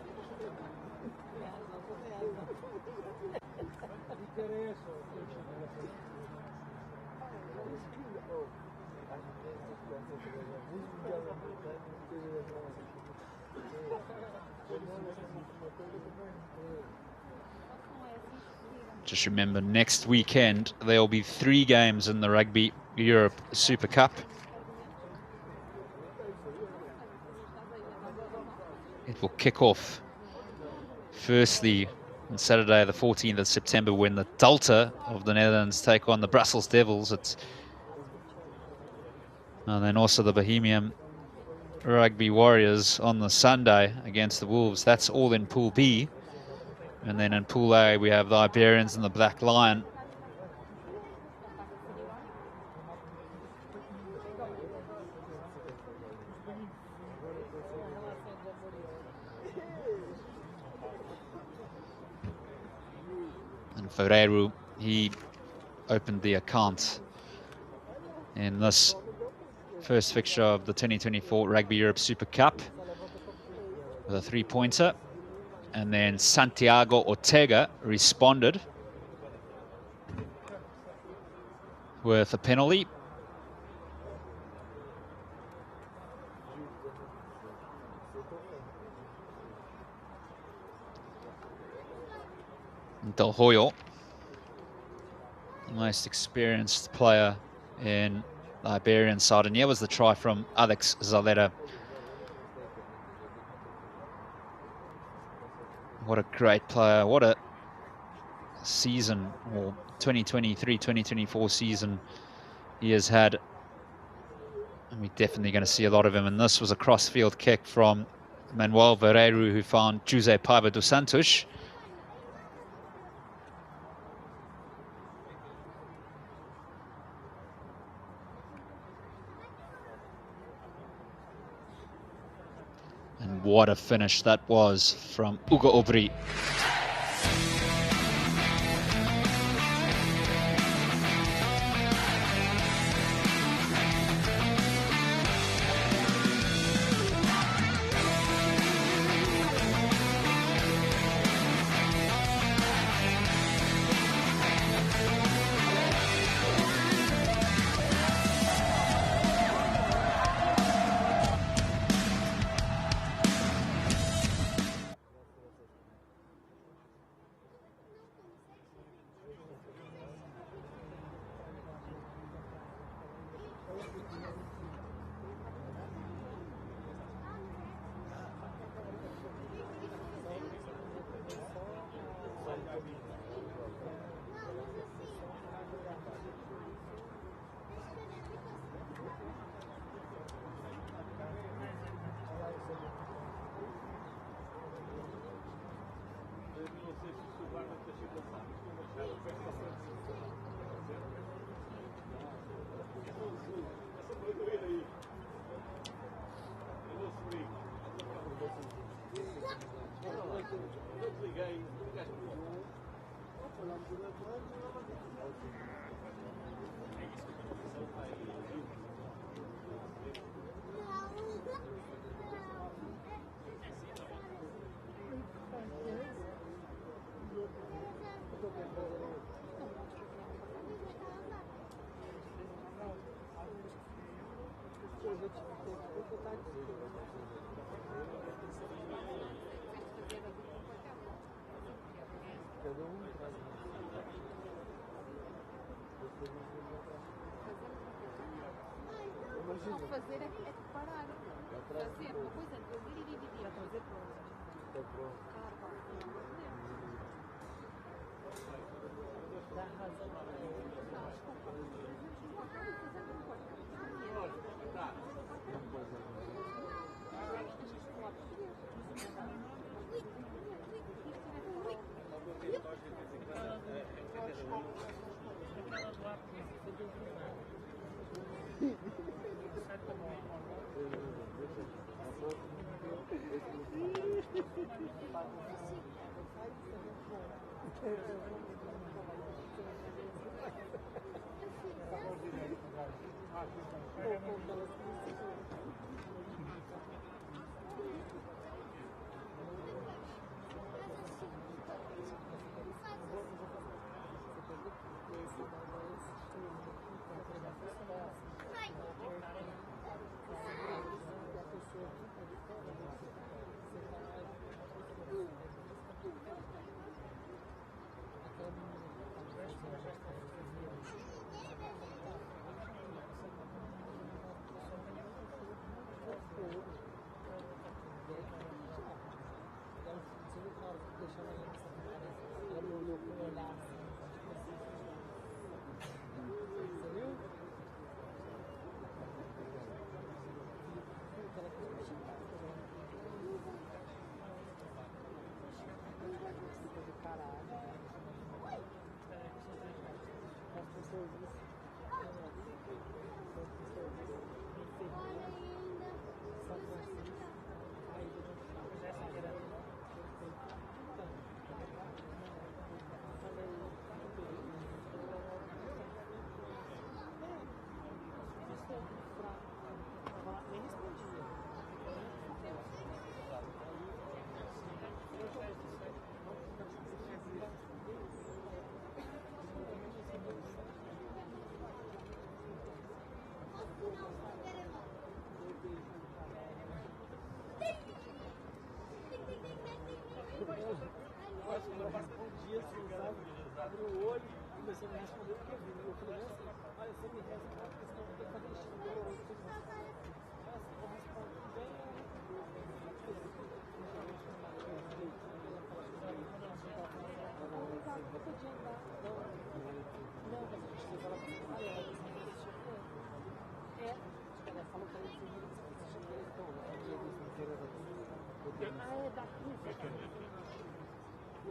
Just remember, next weekend there will be 3 games in the Rugby Europe Super Cup. It will kick off firstly on Saturday the 14th of September when the Delta of the Netherlands take on the Brussels Devils. And then also the Bohemian Rugby Warriors on the Sunday against the Wolves. That's all in Pool B. And then in Pool A, we have the Iberians and the Black Lion. And Ferreiro, he opened the account in this first fixture of the 2024 Rugby Europe Super Cup with a 3-pointer. And then Santiago Ortega responded with a penalty. Del Hoyo, the most experienced player in the Iberian side, and here was the try from Alex Zaleta. What a great player, what a season, or 2023-2024 season he has had. And we're definitely going to see a lot of him. And this was a cross-field kick from Manuel Ferreiro, who found Jose Paiva dos Santos. And what a finish that was from Ugo Obri. Não fazer é parar. Fazer uma coisa, fazer e dividir. Fazer pronto. Dá razão. Eu passo por dia assim, sabe? Abre o olho, comecei a me responder o que eu vi. Eu falei assim, olha, você me reza, porque senão eu vou ter que fazer isso. Eu respondo bem. Eu podia andar. Não, mas a gente fala pra você, olha, ela falou pra ele que você tinha então, é daqui.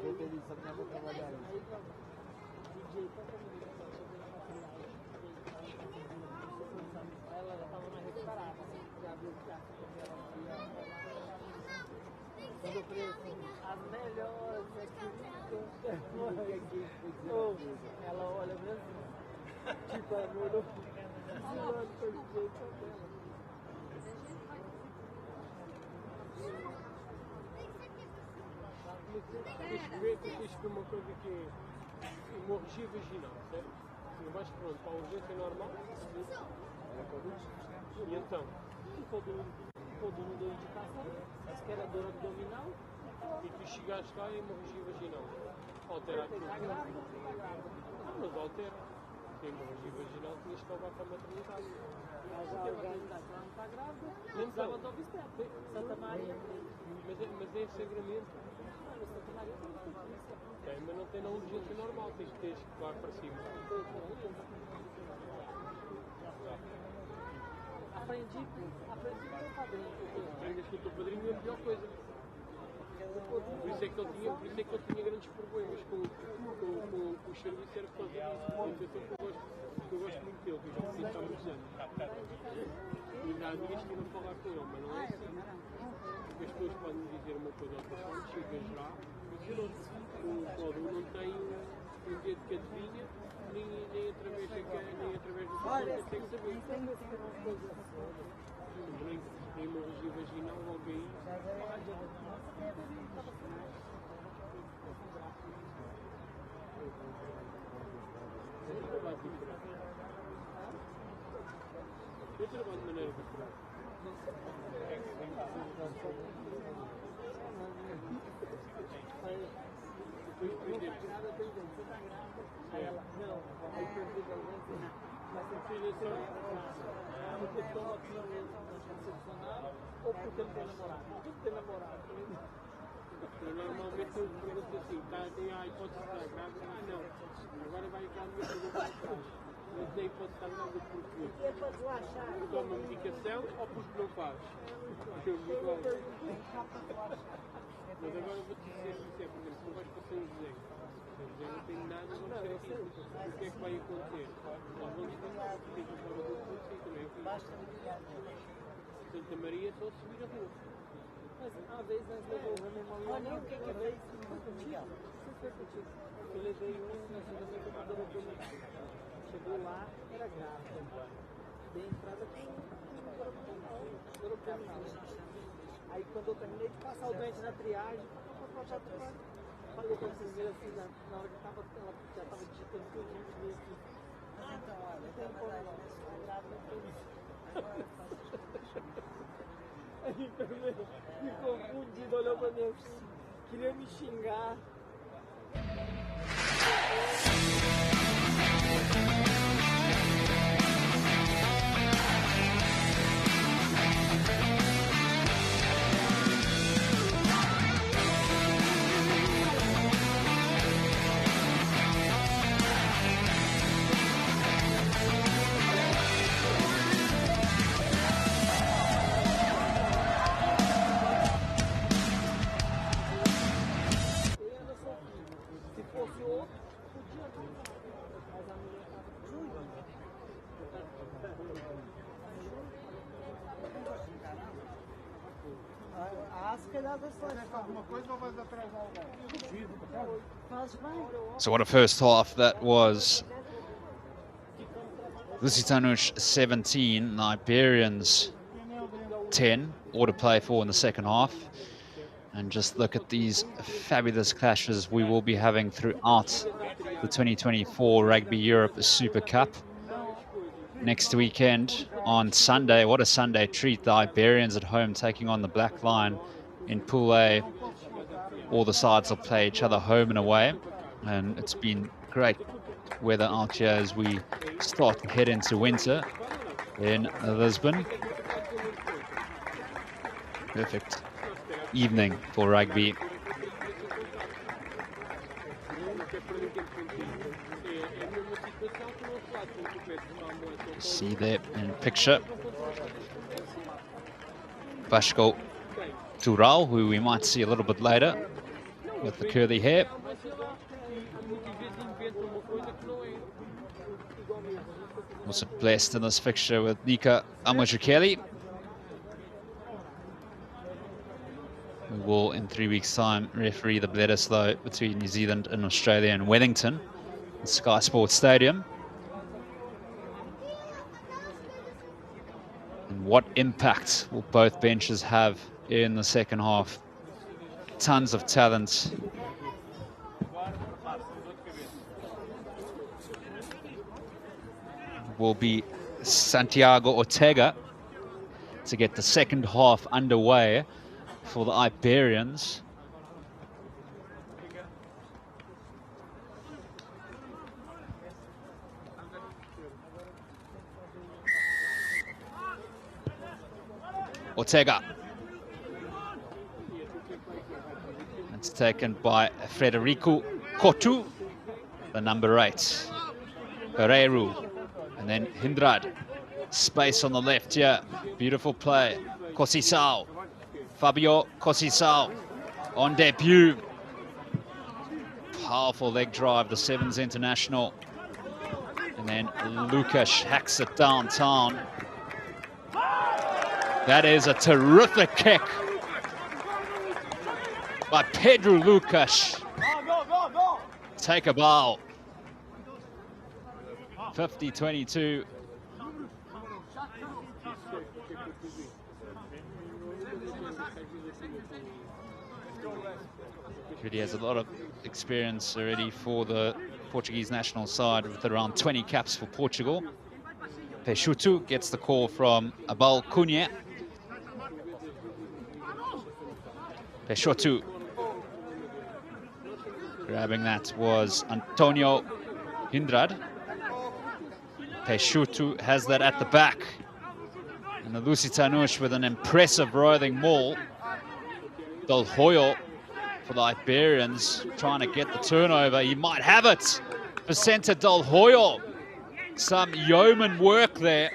Eu tenho isso, minha vou trabalhar isso. Ela já estava mais recuperada, já abriu o carro, quando eu falei assim, as melhores aqui, ela olha mesmo, tipo, ela me olhou, Deixa ver uma coisa que é hemorragia vaginal, certo? Mas pronto, para a urgência normal, e então, quando não deu indicação, se quer a dor abdominal, e tu chegaste lá e hemorragia vaginal. Altera aquilo. Ah, mas altera. Porque a hemorragia vaginal tinhas que levar para a maternidade. Mas a maternidade não está grávida, nem precisava de obstétrica. Santa Maria. Mas é sangramento. Tem, mas não tem na urgência normal, tens que levar para cima. Aprendi com o padrinho. Aprendes com o teu padrinho é a pior coisa. Por isso é que ele tinha grandes problemas com o serviço era por causa disso. Atenção que eu gosto muito dele, que eu já me sinto há muitos anos. E ainda há dias que eu não falar com ele, mas não é assim. Porque as pessoas podem me dizer uma coisa ao telefone, chegas lá e dizer outra. O Código não tem um dedo que adivinha, nem através do telefone que tem que saber. Nem hemorragia vaginal, logo aí. Eu trabalho de maneira diferente. Depois, por exemplo, ou porque ele tem namorado. Normalmente eu pergunto assim, tem a hipótese de estar grávida? Não. Agora vai cá a minha pergunta atrás. Mas tem a hipótese de estar grávida porque toma medicação ou porque não faz? Mas agora eu vou te dizer sincero, por exemplo, se não vais para São José, São José não tem nada, vamos ter aqui. O que é que vai acontecer? Nós vamos passar, tem que fora do curso e também aqui. Santa Maria só subir a rua. Mas às vezes nós levamos a mesma linha. Olha, o que é que é isso? Miguel, você foi contigo. Eu levei um na segunda computadora para mim. Chegou lá, era grávida. Dei entrada com aí quando eu terminei de passar o doente na triagem, eu já falei com a enfermeira assim, na hora que ela já estava digitando tudo, a gente veio aqui. Mas então, olha, tem um problema, grávida com isso. A enfermeira ficou fudida, olhou pra mim, queria me xingar. So what a first half that was. Lusitanos 17, Iberians 10, all to play for in the second half. And just look at these fabulous clashes we will be having throughout the 2024 Rugby Europe Super Cup. Next weekend on Sunday, what a Sunday treat, the Iberians at home taking on the Black Line in Pool A. All the sides will play each other home and away, and it's been great weather out here as we start to head into winter in Lisbon. Perfect evening for rugby. See there in picture Vasco Tural, who we might see a little bit later with the curly hair. Also blessed in this fixture with Nika Amajukeli, who will in 3 weeks time referee the Bledisloe between New Zealand and Australia in Wellington, the Sky Sports Stadium. And what impact will both benches have in the second half? Tons of talent. Will be Santiago Ortega to get the second half underway for the Iberians. Ortega. It's taken by Frederico Cotu, the number 8. Pereiru. And then Hindrad. Space on the left here. Beautiful play. Cosisao. Fabio Cosisao on debut. Powerful leg drive, the sevens international. And then Lucas hacks it downtown. That is a terrific kick by Pedro Lucas. Take a bow. 50-22. Really has a lot of experience already for the Portuguese national side with around 20 caps for Portugal. Peixoto gets the call from Abel Cunha. Peixoto. Grabbing that was Antonio Hindrad. Peixoto has that at the back. And the Lusitanos with an impressive roving maul. Del Hoyo for the Iberians trying to get the turnover. He might have it. Vicente Del Hoyo. Some yeoman work there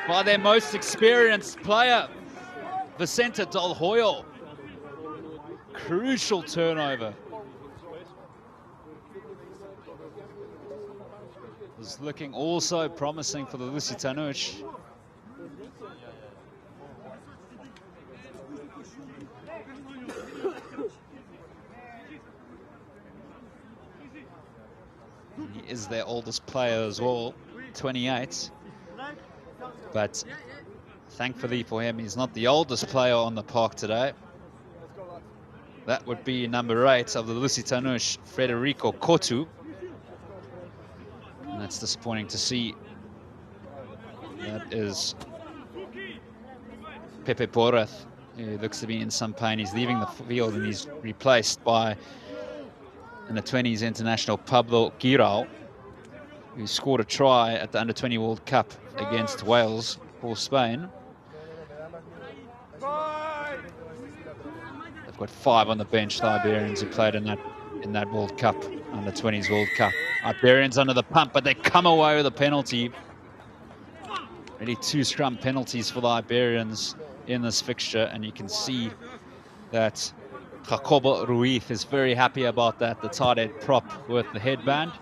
by their most experienced player, Vicente Del Hoyo. Crucial turnover. It's looking also promising for the Lusitanos. He is their oldest player as well, 28. But thankfully for him, he's not the oldest player on the park today. That would be number 8 of the Lusitanos, Frederico Cotu. And that's disappointing to see. That is Pepe Porras, who looks to be in some pain. He's leaving the field and he's replaced by, in the 20s international, Pablo Giral, who scored a try at the Under-20 World Cup against Wales for Spain. They've got 5 on the bench, the Iberians, who played in that World Cup, Under-20s World Cup. Iberians under the pump, but they come away with a penalty. Really 2 scrum penalties for the Iberians in this fixture, and you can see that Jacobo Ruiz is very happy about that, the tight head prop with the headband.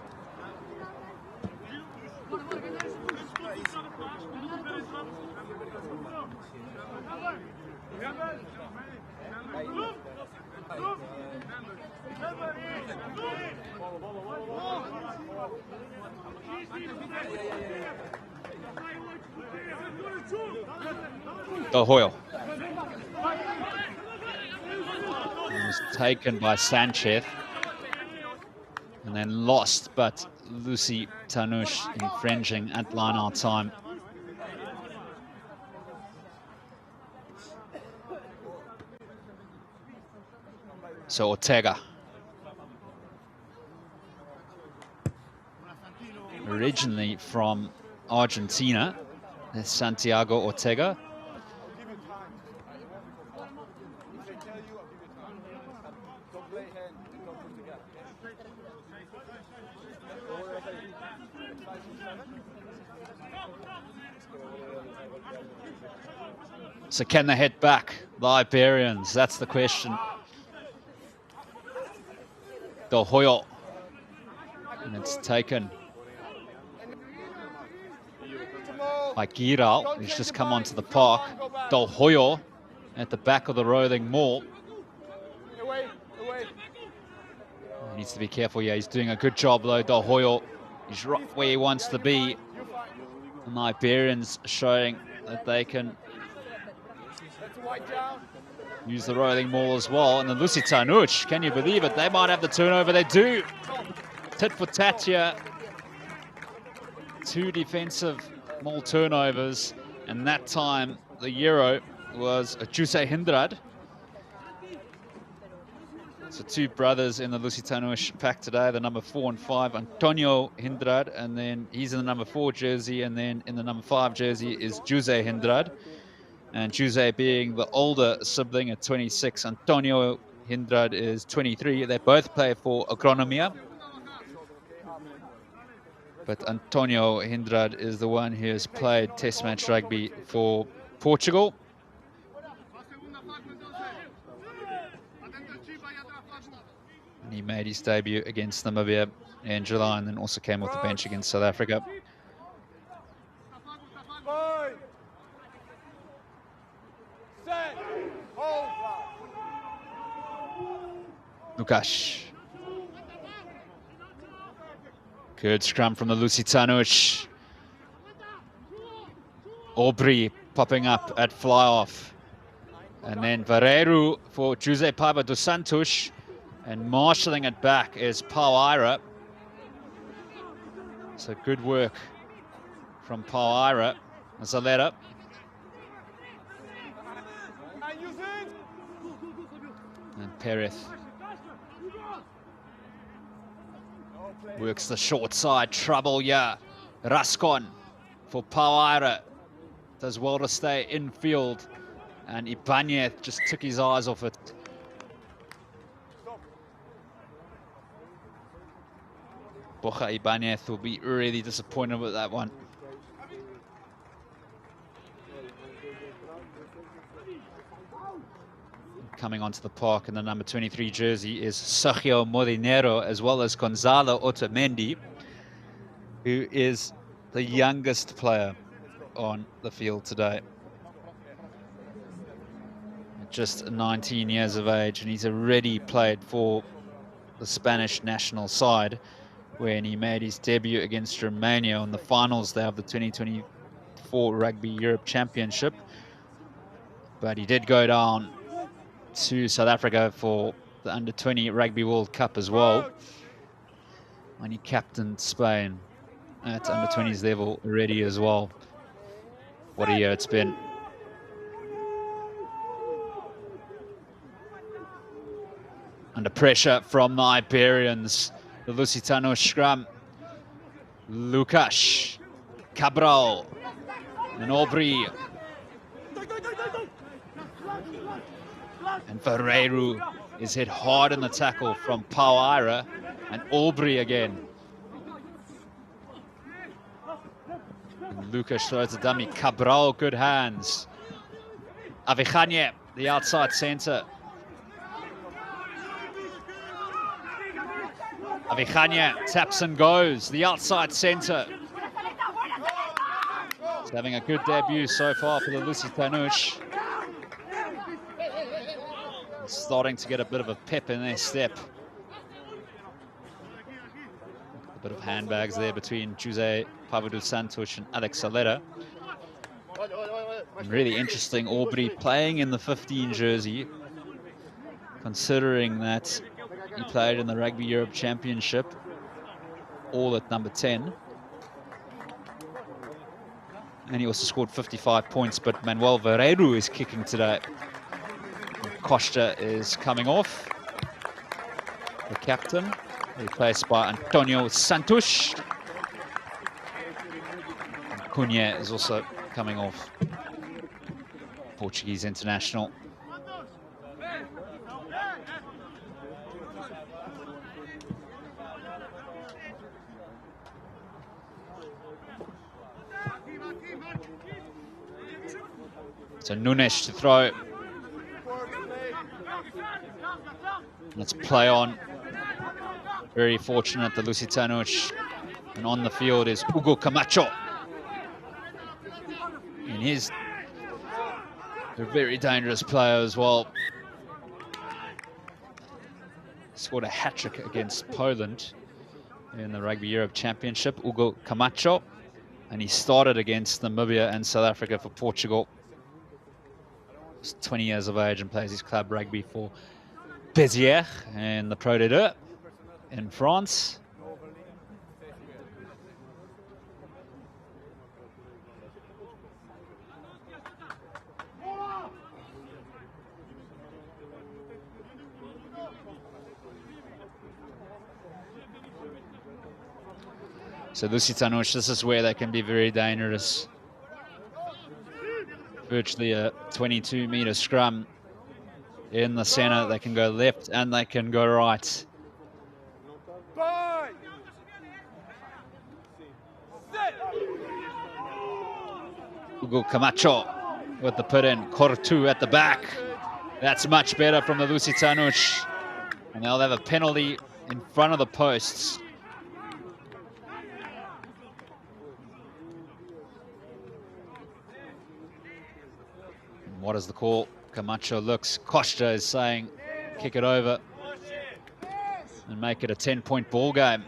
Del Hoyo. It was taken by Sanchez and then lost, but Lusitanos infringing at line-out time. So Ortega. Originally from Argentina, that's Santiago Ortega. So can they head back, the Iberians? That's the question. Del Hoyo. And it's taken by Giral, who's just come onto the park. Del Hoyo at the back of the roving maul. He needs to be careful. Yeah, he's doing a good job though, Del Hoyo. He's right where he wants to be. And the Iberians showing that they can use the rolling maul as well. And the Lusitanos, can you believe it? They might have the turnover. They do. Tit for tat here. 2 defensive maul turnovers. And that time, the Euro was Jose Hindrad. So 2 brothers in the Lusitanos pack today, the number 4 and 5, Antonio Hindrad, and then he's in the number 4 jersey, and then in the number 5 jersey is Jose Hindrad. And Jose being the older sibling at 26, Antonio Hindrad is 23. They both play for Agronomia. But Antonio Hindrad is the one who has played Test match rugby for Portugal. And he made his debut against Namibia in July and then also came off the bench against South Africa. Lukasz. Good scrum from the Lusitanos. Aubrey popping up at fly off. And then Vareru for Jose Paiva dos Santos. And marshalling it back is Pauaira. So good work from Pauaira. Zaleta. And Perez works the short side. Trouble, yeah. Rascon for Pauaira. Does well to stay in field. And Ibanez just took his eyes off it. Borja Ibanez will be really disappointed with that one. Coming onto the park in the number 23 jersey is Sergio Molinero, as well as Gonzalo Otamendi, who is the youngest player on the field today. Just 19 years of age, and he's already played for the Spanish national side when he made his debut against Romania in the finals there of the 2024 Rugby Europe Championship. But he did go down to South Africa for the Under-20 Rugby World Cup as well, when he captained Spain at Under-20s level already as well. What a year it's been. Under pressure from the Iberians, the Lusitanos scrum. Lukasz, Cabral, and Aubrey. And Vareru is hit hard in the tackle from Pauaira, and Aubrey again. And Lukasz throws a dummy. Cabral, good hands. Avicanye, the outside centre. Avicanye taps and goes, the outside centre. He's having a good debut so far for the Lusitanos. Starting to get a bit of a pep in their step. A bit of handbags there between Jose Paiva dos Santos and Alex Zaleta. And really interesting, Aubrey playing in the 15 jersey, considering that he played in the Rugby Europe Championship, all at number 10. And he also scored 55 points, but Manuel Vareru is kicking today. Costa is coming off, the captain, replaced by Antonio Santos. And Cunha is also coming off, Portuguese international. So Nunes to throw. Let's play on. Very fortunate, the Lusitanos. And on the field is Hugo Camacho. And he's a very dangerous player as well. Scored a hat-trick against Poland in the Rugby Europe Championship, Hugo Camacho. And he started against Namibia and South Africa for Portugal. He's 20 years of age and plays his club rugby for Béziers in the Pro D2 in France. So Lusitanos, this is where they can be very dangerous. Virtually a 22-meter scrum in the center. They can go left and they can go right. Hugo Camacho with the put in. Cortu at the back. That's much better from the Lusitanos. And they'll have a penalty in front of the posts. And what is the call? Camacho looks. Costa is saying, kick it over and make it a 10-point ball game.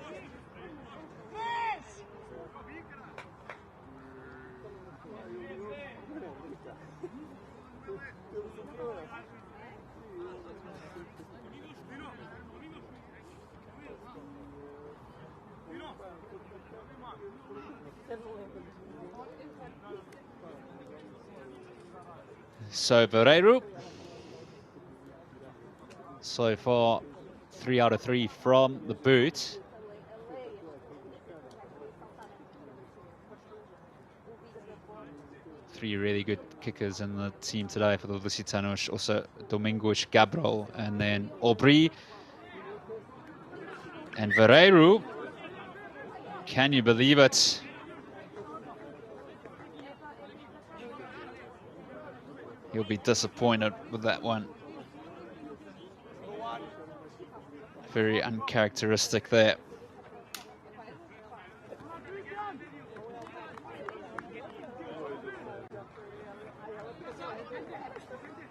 So Vereiro, so far 3 out of 3 from the boot. Three really good kickers in the team today for the Lusitanos. Also Domingos, Gabriel, and then Aubry. And Vereiro, can you believe it? He'll be disappointed with that one. Very uncharacteristic there.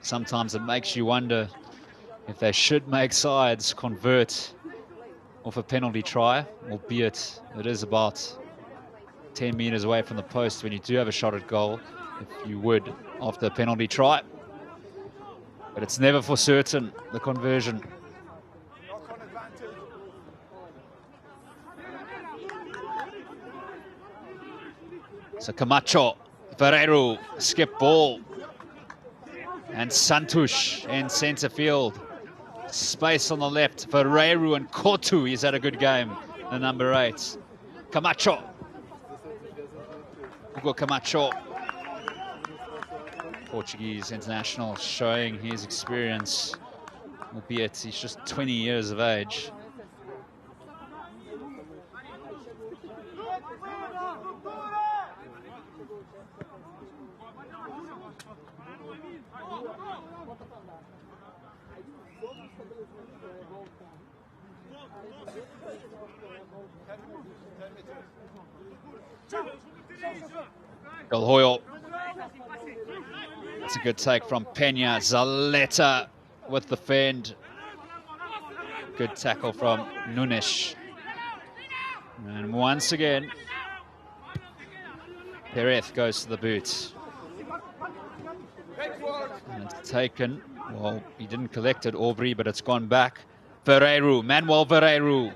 Sometimes it makes you wonder if they should make sides convert off a penalty try, albeit it is about 10 meters away from the post when you do have a shot at goal, if you would, after a penalty try. But it's never for certain, the conversion. So Camacho, Vereiro, skip ball. And Santos in centre field. Space on the left, Vereiro and Kotu. He's had a good game, the number 8. Camacho. Hugo Camacho. Portuguese international, showing his experience, albeit he's just 20 years of age. Del Hoyo. It's a good take from Peña. Zaleta with the fend. Good tackle from Nunes. And once again, Perez goes to the boot. And it's taken. Well, he didn't collect it, Aubry, but it's gone back. Vereiro, Manuel Vereiro.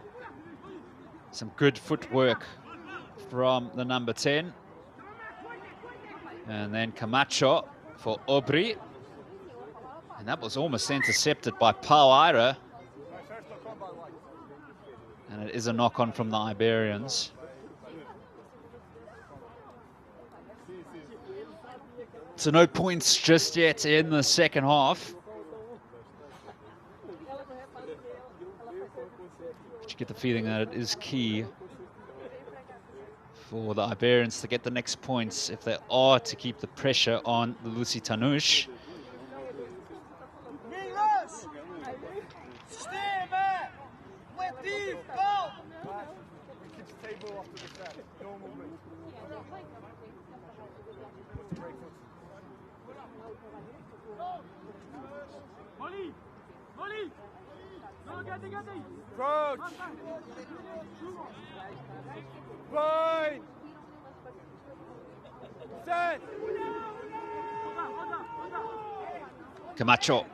Some good footwork from the number 10. And then Camacho for Aubry. And that was almost intercepted by Pauaira. And it is a knock-on from the Iberians. So no points just yet in the second half. But you get the feeling that it is key for the Iberians to get the next points if they are to keep the pressure on the Lusitanos. Approach! Right! Set! Camacho,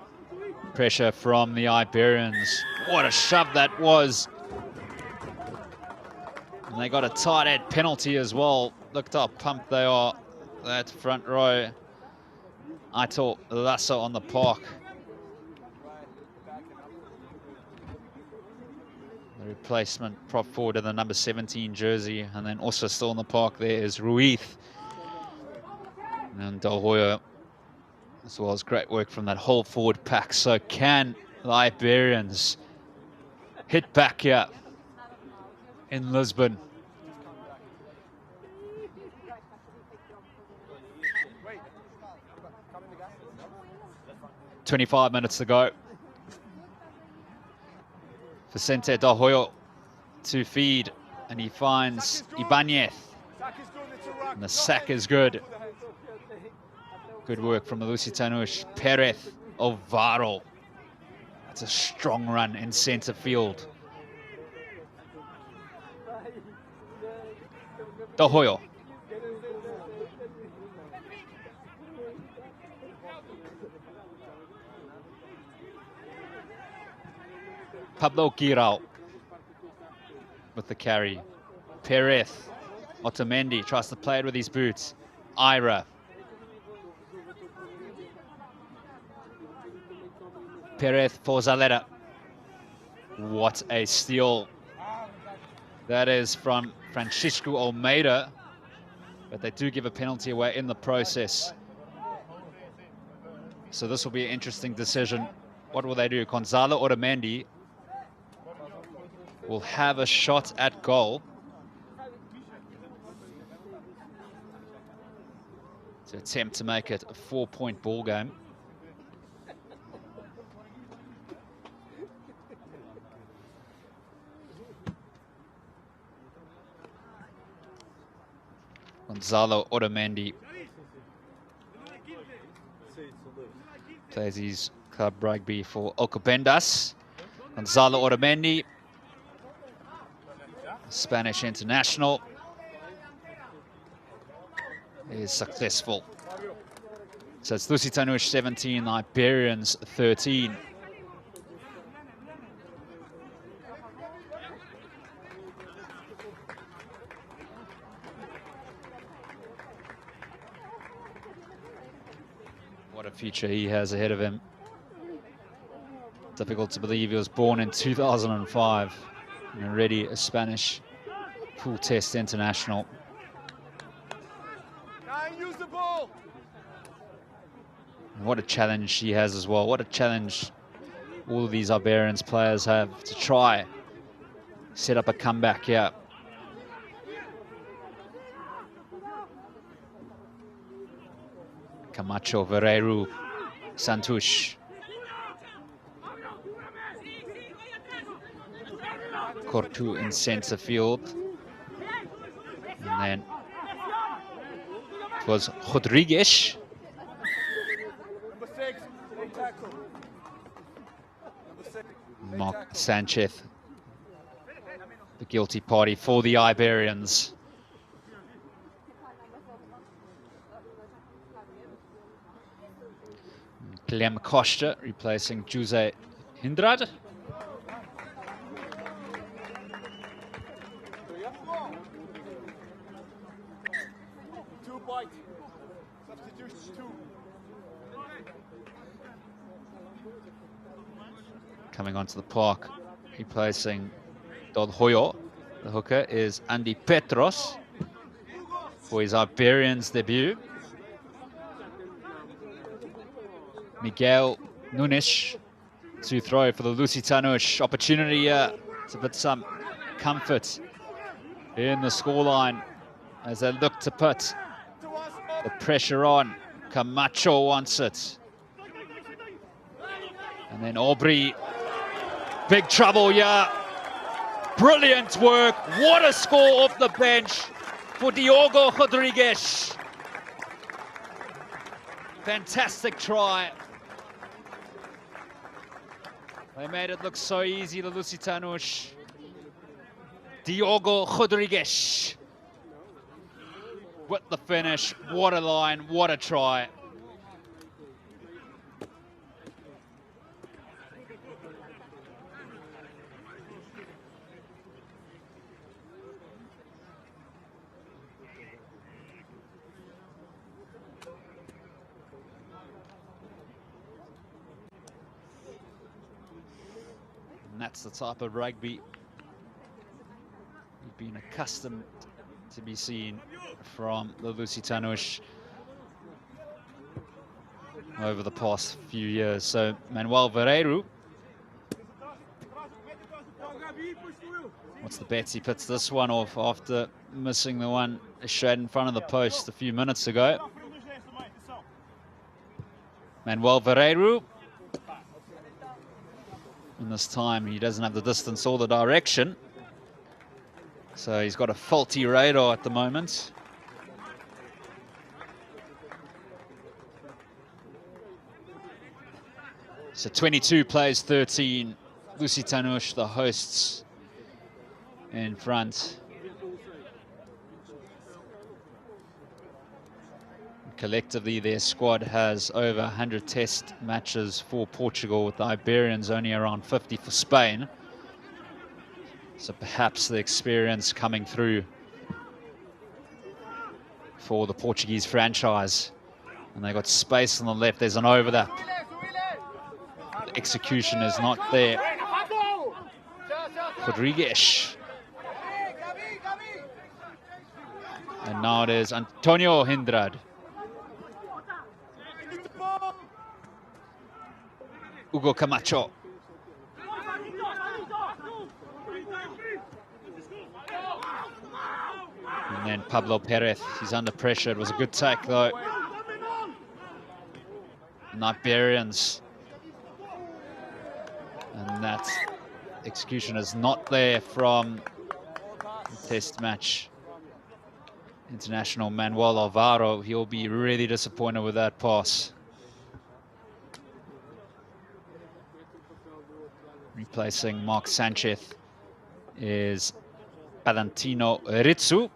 pressure from the Iberians. What a shove that was. And they got a tight end penalty as well. Look how pumped they are, that front row. Aitor Lassa on the park. The replacement prop forward in the number 17 jersey, and then also still in the park there is Ruiz and Del Hoyo, as well as great work from that whole forward pack. So can the Iberians hit back here in Lisbon? 25 minutes to go. Vicente Del Hoyo to feed, and he finds Ibanez. And the sack is good. Good work from the Lusitanos. Perez Alvaro. That's a strong run in centre field. Del Hoyo. Pablo Girao with the carry. Perez Otamendi tries to play it with his boots. Ira. Perez for Zaleta. What a steal. That is from Francisco Almeida. But they do give a penalty away in the process. So this will be an interesting decision. What will they do? Gonzalo Otamendi will have a shot at goal to attempt to make it a 4-point ball game. Gonzalo Otamendi plays his club rugby for Alcobendas. Gonzalo Otamendi, Spanish international, is successful. So it's Lusitanos 17, Iberians 13. What a future he has ahead of him. Difficult to believe he was born in 2005 and already a Spanish full test international. Use the ball. And what a challenge he has as well. What a challenge all of these Iberians players have to try set up a comeback here. Camacho, Vereru, Santush. Cortu in centre field. And then it was Rodrigues. Mark Sanchez, the guilty party for the Iberians. Clem Costa replacing Jose Hindrad. Coming onto the park, replacing Del Hoyo. The hooker is Andy Petros for his Iberians debut. Miguel Nunes to throw for the Lusitanos. Opportunity to put some comfort in the scoreline as they look to put the pressure on. Camacho wants it. And then Aubrey, big trouble here. Brilliant work. What a score off the bench for Diogo Rodrigues. Fantastic try. They made it look so easy, the Lusitanos. Diogo Rodrigues with the finish. What a line, what a try. And that's the type of rugby we've been accustomed to be seeing from the Lusitanos over the past few years. So Manuel Vereru, what's the bet? He puts this one off after missing the one straight in front of the post a few minutes ago. Manuel Vereru. And this time he doesn't have the distance or the direction. So he's got a faulty radar at the moment. So 22 plays 13. Lusitanos, the hosts, in front. Collectively, their squad has over 100 test matches for Portugal, with the Iberians only around 50 for Spain. So perhaps the experience coming through for the Portuguese franchise. And they got space on the left. There's an overlap. The execution is not there. Rodrigues. And now it is Antonio Hindrad. Hugo Camacho. And then Pablo Perez, he's under pressure. It was a good take though. And Iberians. And that execution is not there from the test match international Manuel Alvaro. He'll be really disappointed with that pass. Replacing Mark Sanchez is Valentino Ritsu.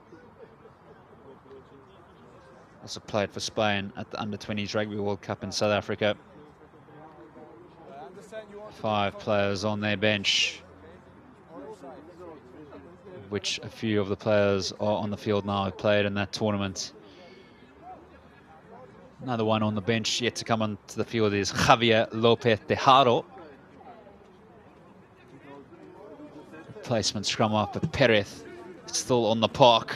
Also played for Spain at the Under-20s Rugby World Cup in South Africa. 5 players on their bench, which a few of the players are on the field now, have played in that tournament. Another one on the bench yet to come onto the field is Javier Lopez Tejado. Placement scrum up, but Perez still on the park.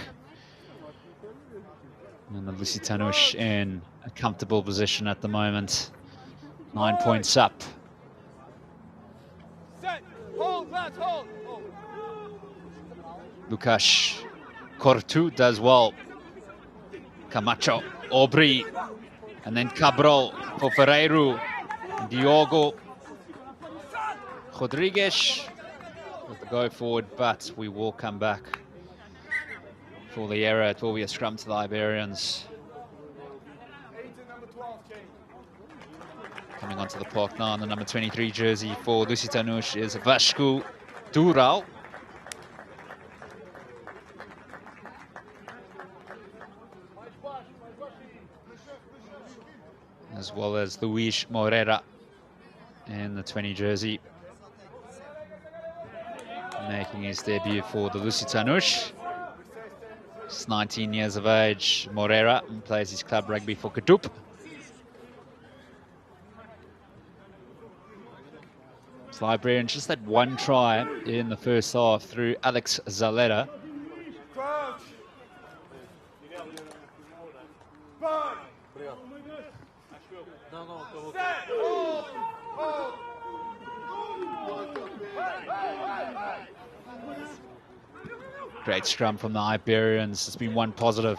And the Lusitanos in a comfortable position at the moment. 9 points up. Lucas Cortu does well. Camacho, Aubry, and then Cabral for Ferreiro. Diogo Rodrigues with the go forward, but we will come back for the error. It will be a scrum to the Iberians. Coming onto the park now in the number 23 jersey for Lusitanos is Vasco Dural. As well as Luis Moreira in the 20 jersey. Making his debut for the Lusitanos. He's 19 years of age, Moreira, and plays his club rugby for Kadup. So Iberians just had 1 try in the first half through Alex Zaleta. Great scrum from the Iberians. It's been one positive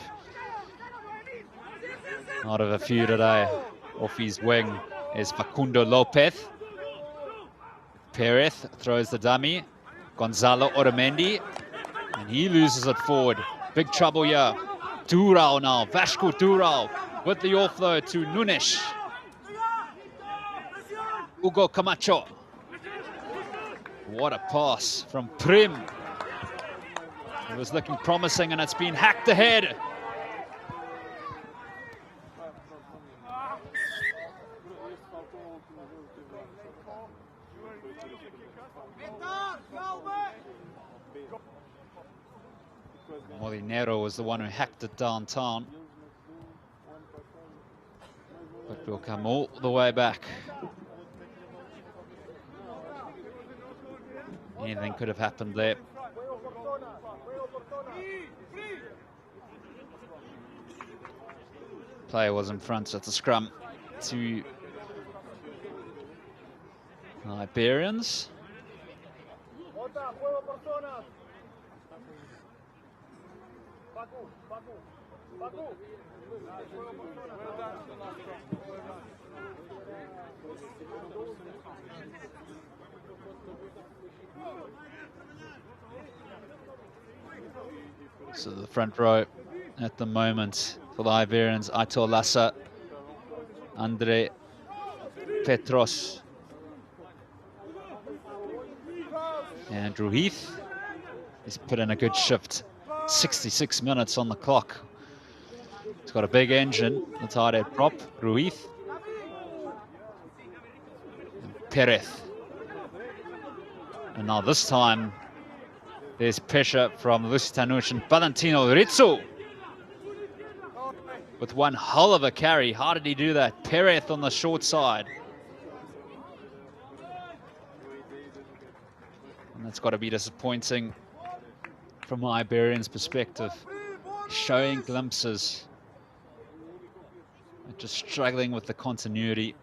out of a few today. Off his wing is Facundo Lopez. Perez throws the dummy. Gonzalo Otamendi. And he loses it forward. Big trouble here. Dural now. Vasco Dural with the offload to Nunes. Hugo Camacho. What a pass from Prim. It was looking promising and it's been hacked ahead. Molinero was the one who hacked it downtown. But we'll come all the way back. Anything could have happened there. Player was in front at the scrum to Iberians. So the front row at the moment for the Iberians, Aitor Lassa, Andre Petros, Andrew Heath. He's put in a good shift. 66 minutes on the clock. He's got a big engine, the tight head prop, Ruiz. Perez. And now this time, there's pressure from Lusitanos and Valentino Rizzo. With one hell of a carry. How did he do that? Perez on the short side. And that's got to be disappointing from my Iberians' perspective. Showing glimpses. Just struggling with the continuity.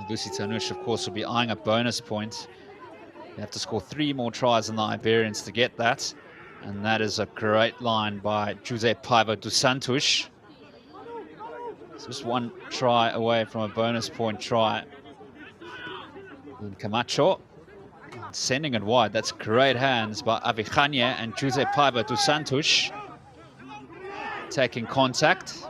Lusitanos, of course, will be eyeing a bonus point. They have to score 3 more tries than the Iberians to get that. And that is a great line by Jose Paiva dos Santos. Just one try away from a bonus point try. And Camacho sending it wide. That's great hands by Avijania and Jose Paiva dos Santos. Taking contact.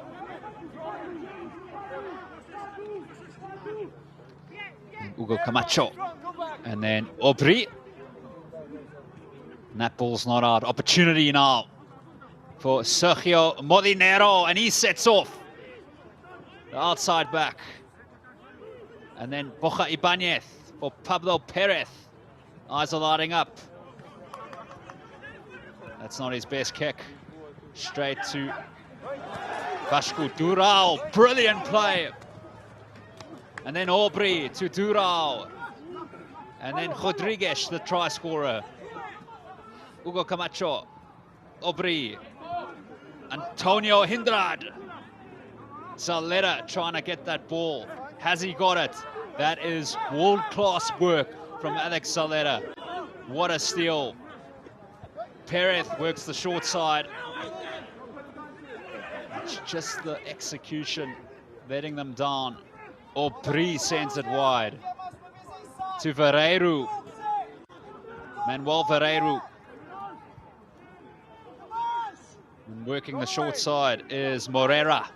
And Hugo Camacho. And then Aubry. And that ball's not out. Opportunity now for Sergio Molinero. And he sets off. The outside back. And then Borja Ibanez for Pablo Perez. Eyes are lighting up. That's not his best kick. Straight to Vasco Durao. Brilliant play. And then Aubry to Durao. And then Rodriguez, the try scorer. Hugo Camacho. Aubry. Antonio Hindrad. Zaleta trying to get that ball. Has he got it? That is world-class work from Alex Zaleta. What a steal. Perez works the short side. It's just the execution letting them down. Aubry sends it wide to Verreiro. Manuel Verreiro. And working the short side is Morera.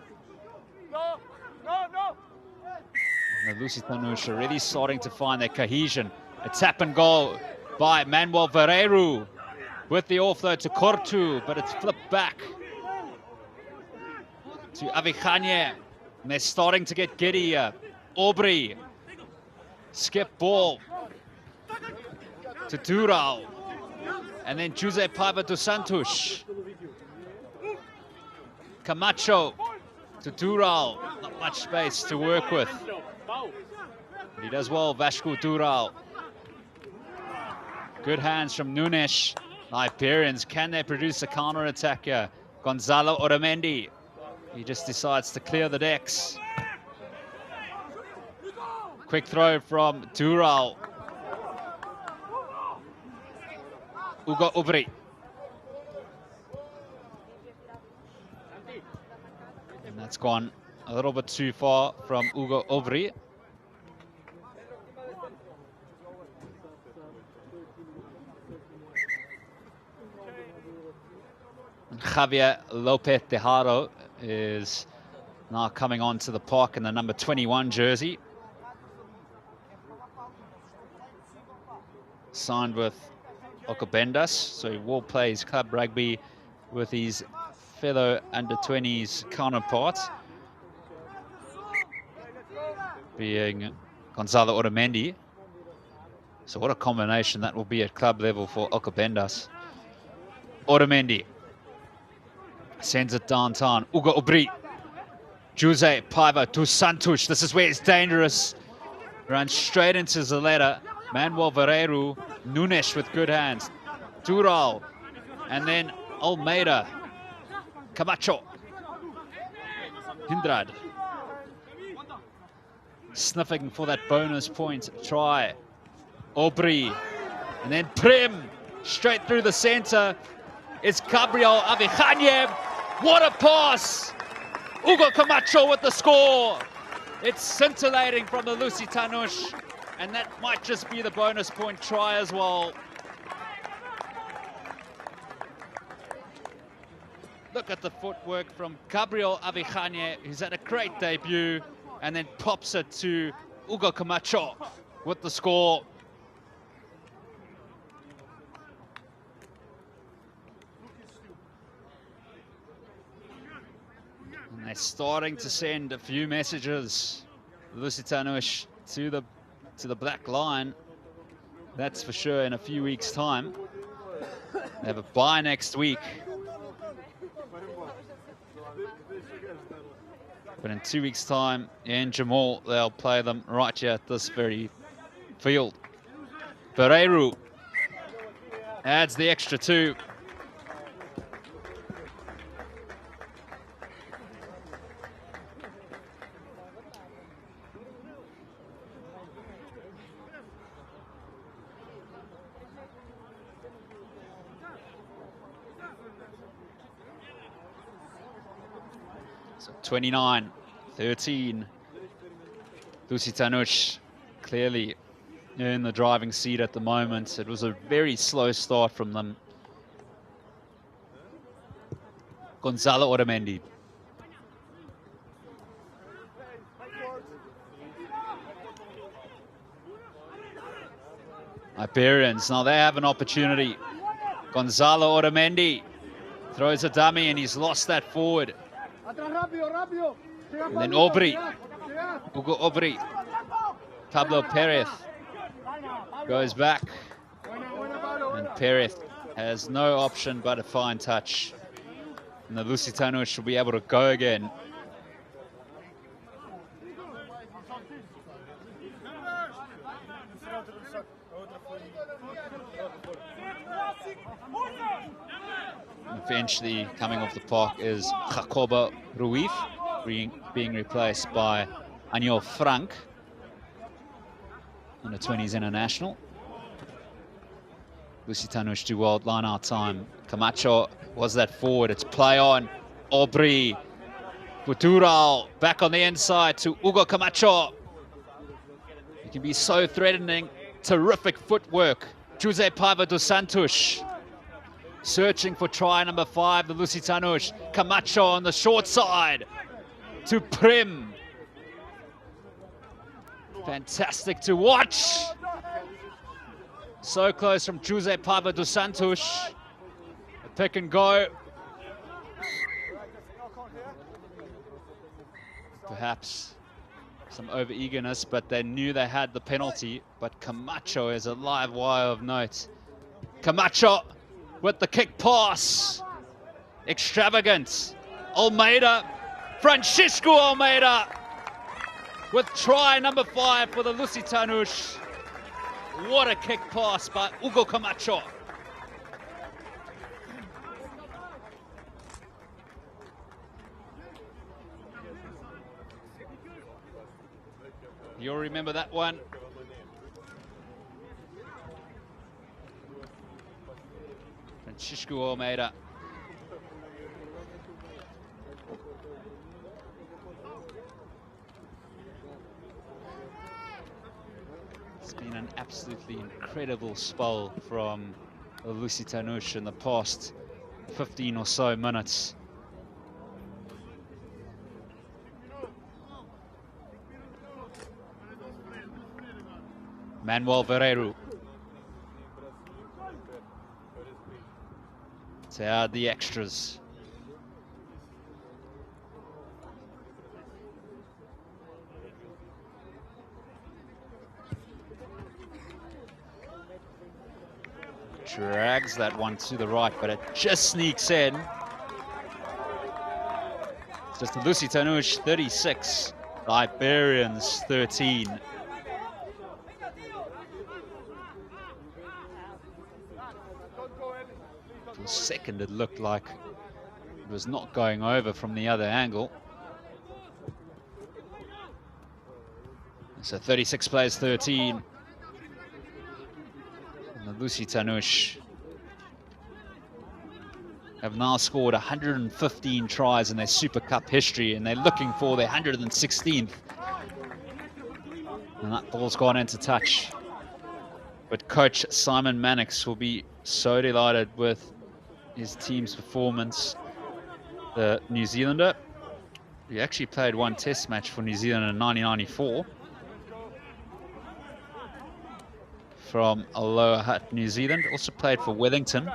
And the Lusitanos are really starting to find their cohesion. A tap and goal by Manuel Verreiro with the offload to Cortu, but it's flipped back to Avijania. And they're starting to get giddy here. Aubry. Skip ball to Durao. And then Jose Paiva dos Santos. Camacho to Durao. Not much space to work with. But he does well, Vasco Durao. Good hands from Nunes. Iberians, can they produce a counter-attack here? Gonzalo Oramendi. He just decides to clear the decks. Quick throw from Durao. Hugo Aubry. And that's gone a little bit too far from Hugo Aubry. Javier Lopez Tejado is now coming onto the park in the number 21 jersey. Signed with Alcobendas, so he will play his club rugby with his fellow under-20s counterparts, being Gonzalo Oramendi. So what a combination that will be at club level for Alcobendas. Oramendi. Sends it downtown. Hugo Obri. Jose Paiva to Santos. This is where it's dangerous. Runs straight into Zaleta. Manuel Vereru. Nunes with good hands. Dural. And then Almeida. Camacho. Hindrad. Sniffing for that bonus point try. Obri. And then Prim. Straight through the center. It's Gabriel Avijanye. What a pass! Hugo Camacho with the score. It's scintillating from the Lusitanos. And that might just be the bonus point try as well. Look at the footwork from Gabriel Avijanye, who's had a great debut, and then pops it to Hugo Camacho with the score. And they're starting to send a few messages, Lusitanos, to the black line. That's for sure in a few weeks' time. They have a bye next week. But in 2 weeks' time, in Jamal, they'll play them right here at this very field. Pereiru adds the extra 2. So 29-13. Lusitanos clearly in the driving seat at the moment. It was a very slow start from them. Gonzalo Otamendi. Iberians, now they have an opportunity. Gonzalo Otamendi throws a dummy and he's lost that forward. And then Obri, Hugo Obri, Pablo Perez goes back. And Perez has no option but a fine touch. And the Lusitanos should be able to go again. Eventually coming off the park is Jacobo Ruiz, being replaced by Aniel Frank, under 20s international. Lusitanos do well, line out time. Camacho was that forward, it's play on. Obri, Butural, back on the inside to Hugo Camacho. He can be so threatening, terrific footwork. Jose Paiva dos Santos. Searching for try number 5, the Lusitanos. Camacho on the short side to Prim. Fantastic to watch. So close from Jose Paiva dos Santos. A pick and go. Perhaps some over-eagerness, but they knew they had the penalty. But Camacho is a live wire of note. Camacho with the kick pass. Extravagant. Almeida. Francisco Almeida with try number 5 for the Lusitanos. What a kick pass by Hugo Camacho. You'll remember that one. Francisco Almeida. It's been an absolutely incredible spell from the Lusitanos in the past 15 or so minutes. Manuel Vereru to add the extras. Drags that one to the right, but it just sneaks in. Just the Lusitanos 36, the Iberians 13. For a second, it looked like it was not going over from the other angle. So 36 plays 13. And the Lusitanos have now scored 115 tries in their Super Cup history, and they're looking for their 116th. And that ball's gone into touch. But coach Simon Mannix will be so delighted with his team's performance. The New Zealander, he actually played one test match for New Zealand in 1994 from Aloha Hut, New Zealand. Also played for Wellington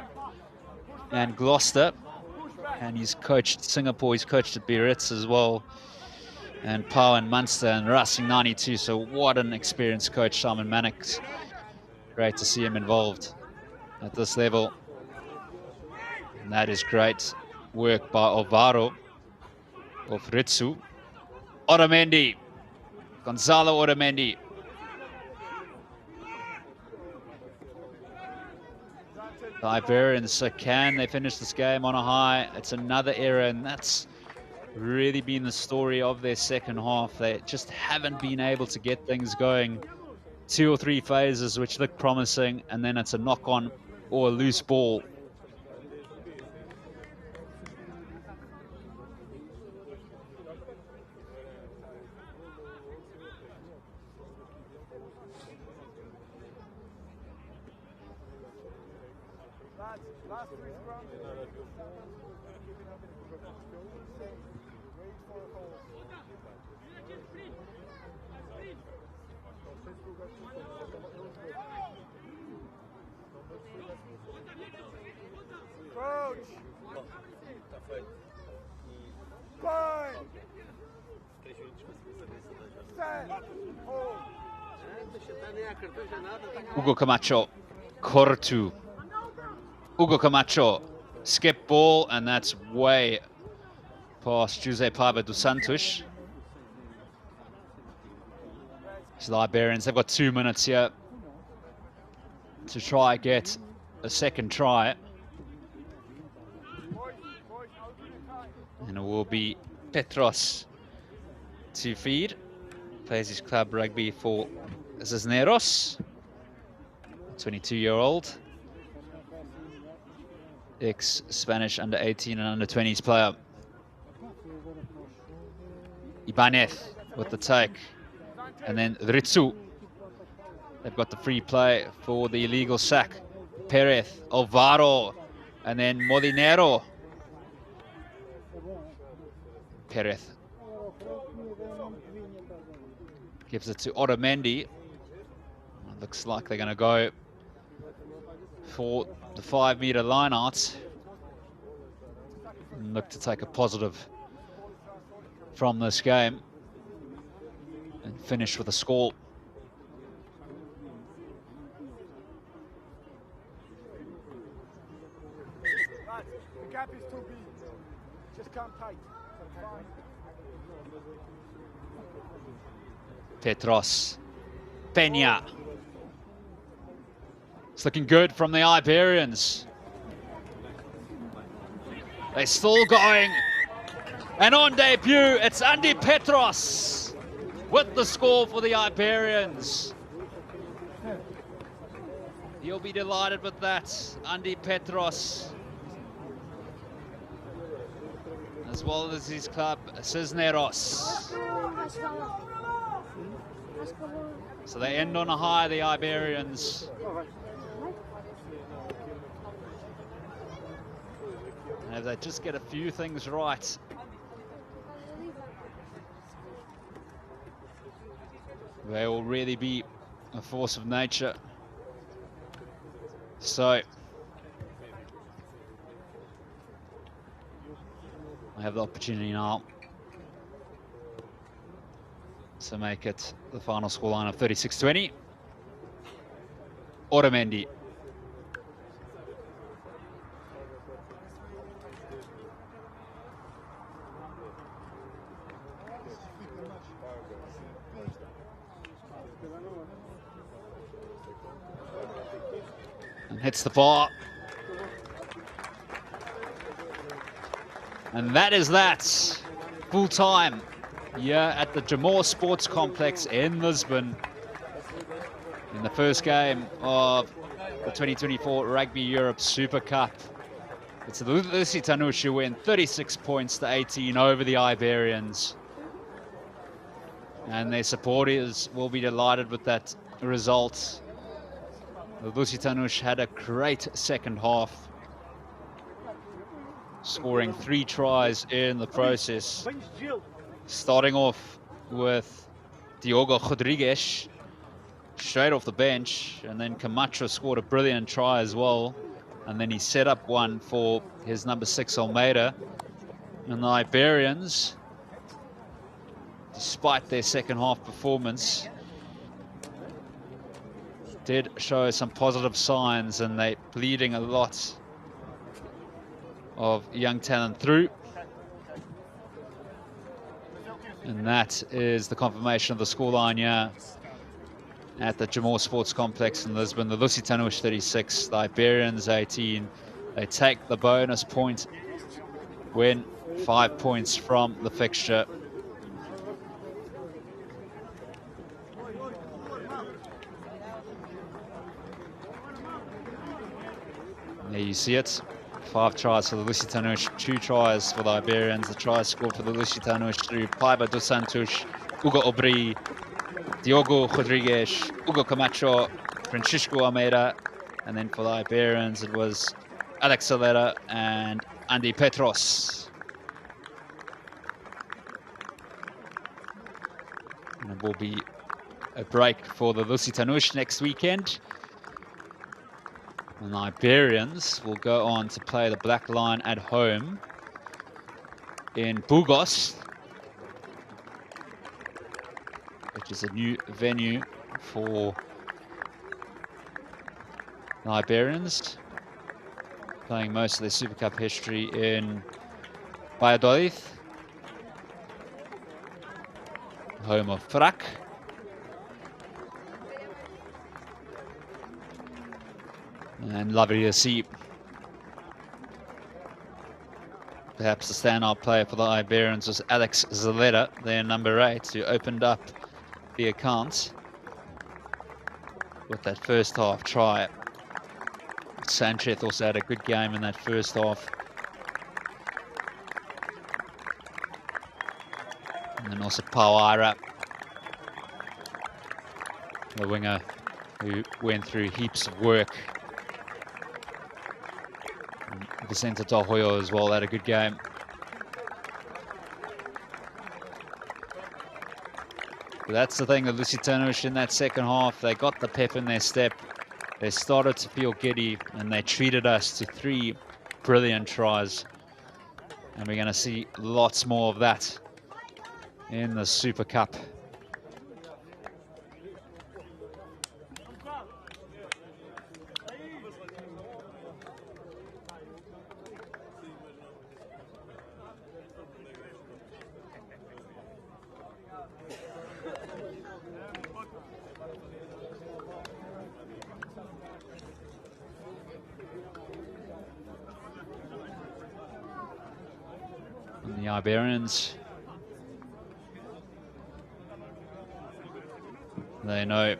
and Gloucester, and he's coached Singapore, he's coached at Biarritz as well, and Pau and Munster and Racing 92. So what an experienced coach, Simon Mannix. Great to see him involved at this level. And that is great work by Alvaro of Ritsu. Otamendi, Gonzalo Otamendi. The Iberians, can they finish this game on a high? It's another error, and that's really been the story of their second half. They just haven't been able to get things going. 2 or 3 phases which look promising, and then it's a knock-on or a loose ball. Last 3 scrums. Wait for a call. Coach! Point! Set! Hold! Hugo Camacho, Cortu. Hugo Camacho, skip ball, and that's way past Jose Paiva dos Santos. So the Iberians, they've got 2 minutes here to try get a second try. And it will be Petros to feed. Plays his club rugby for Cisneros, 22-year-old. Ex-Spanish under-18 and under-20s player. Ibanez with the take. And then Ritsu. They've got the free play for the illegal sack. Perez, Alvaro, and then Molinero. Perez gives it to Otamendi. Looks like they're going to go for the 5-meter line out and look to take a positive from this game and finish with a score. The gap is too big. Just come tight. Petros, Peña. It's looking good from the Iberians. They're still going. And on debut, it's Andy Petros with the score for the Iberians. He'll be delighted with that, Andy Petros. As well as his club, Cisneros. So they end on a high, the Iberians. And if they just get a few things right, they will really be a force of nature. So I have the opportunity now to make it the final scoreline of 36-20. Otamendi. And hits the bar. And that is that. Full time here at the Jamor Sports Complex in Lisbon. In the first game of the 2024 Rugby Europe Super Cup. It's the Lusitanos who win 36 points to 18 over the Iberians. And their supporters will be delighted with that result. The Lusitanos had a great second half, scoring 3 tries in the process. Starting off with Diogo Rodrigues, straight off the bench, and then Camacho scored a brilliant try as well. And then he set up one for his number 6 Almeida. And the Iberians, despite their second half performance, did show some positive signs, and they're bleeding a lot of young talent through. And that is the confirmation of the scoreline here at the Jamor Sports Complex in Lisbon. The Lusitanos 36, the Iberians 18. They take the bonus point, win 5 points from the fixture. There you see it. 5 tries for the Lusitanos, 2 tries for the Iberians. The tries scored for the Lusitanos through Paiva dos Santos, Hugo Obri, Diogo Rodrigues, Hugo Camacho, Francisco Almeida, and then for the Iberians it was Alex Salera and Andy Petros. And it will be a break for the Lusitanos next weekend. And the Iberians will go on to play the Black Line at home in Burgos, which is a new venue for the Iberians, playing most of their Super Cup history in Valladolid, home of Frac. And lovely to see perhaps the standout player for the Iberians was Alex Zaleta, their number 8, who opened up the account with that first half try. Sanchez also had a good game in that first half. And then also Pauara, the winger who went through heaps of work. Vicente Del Hoyo as well had a good game. But that's the thing, the Lusitanos in that second half, they got the pep in their step. They started to feel giddy, and they treated us to 3 brilliant tries. And we're going to see lots more of that in the Super Cup. And the Iberians, they know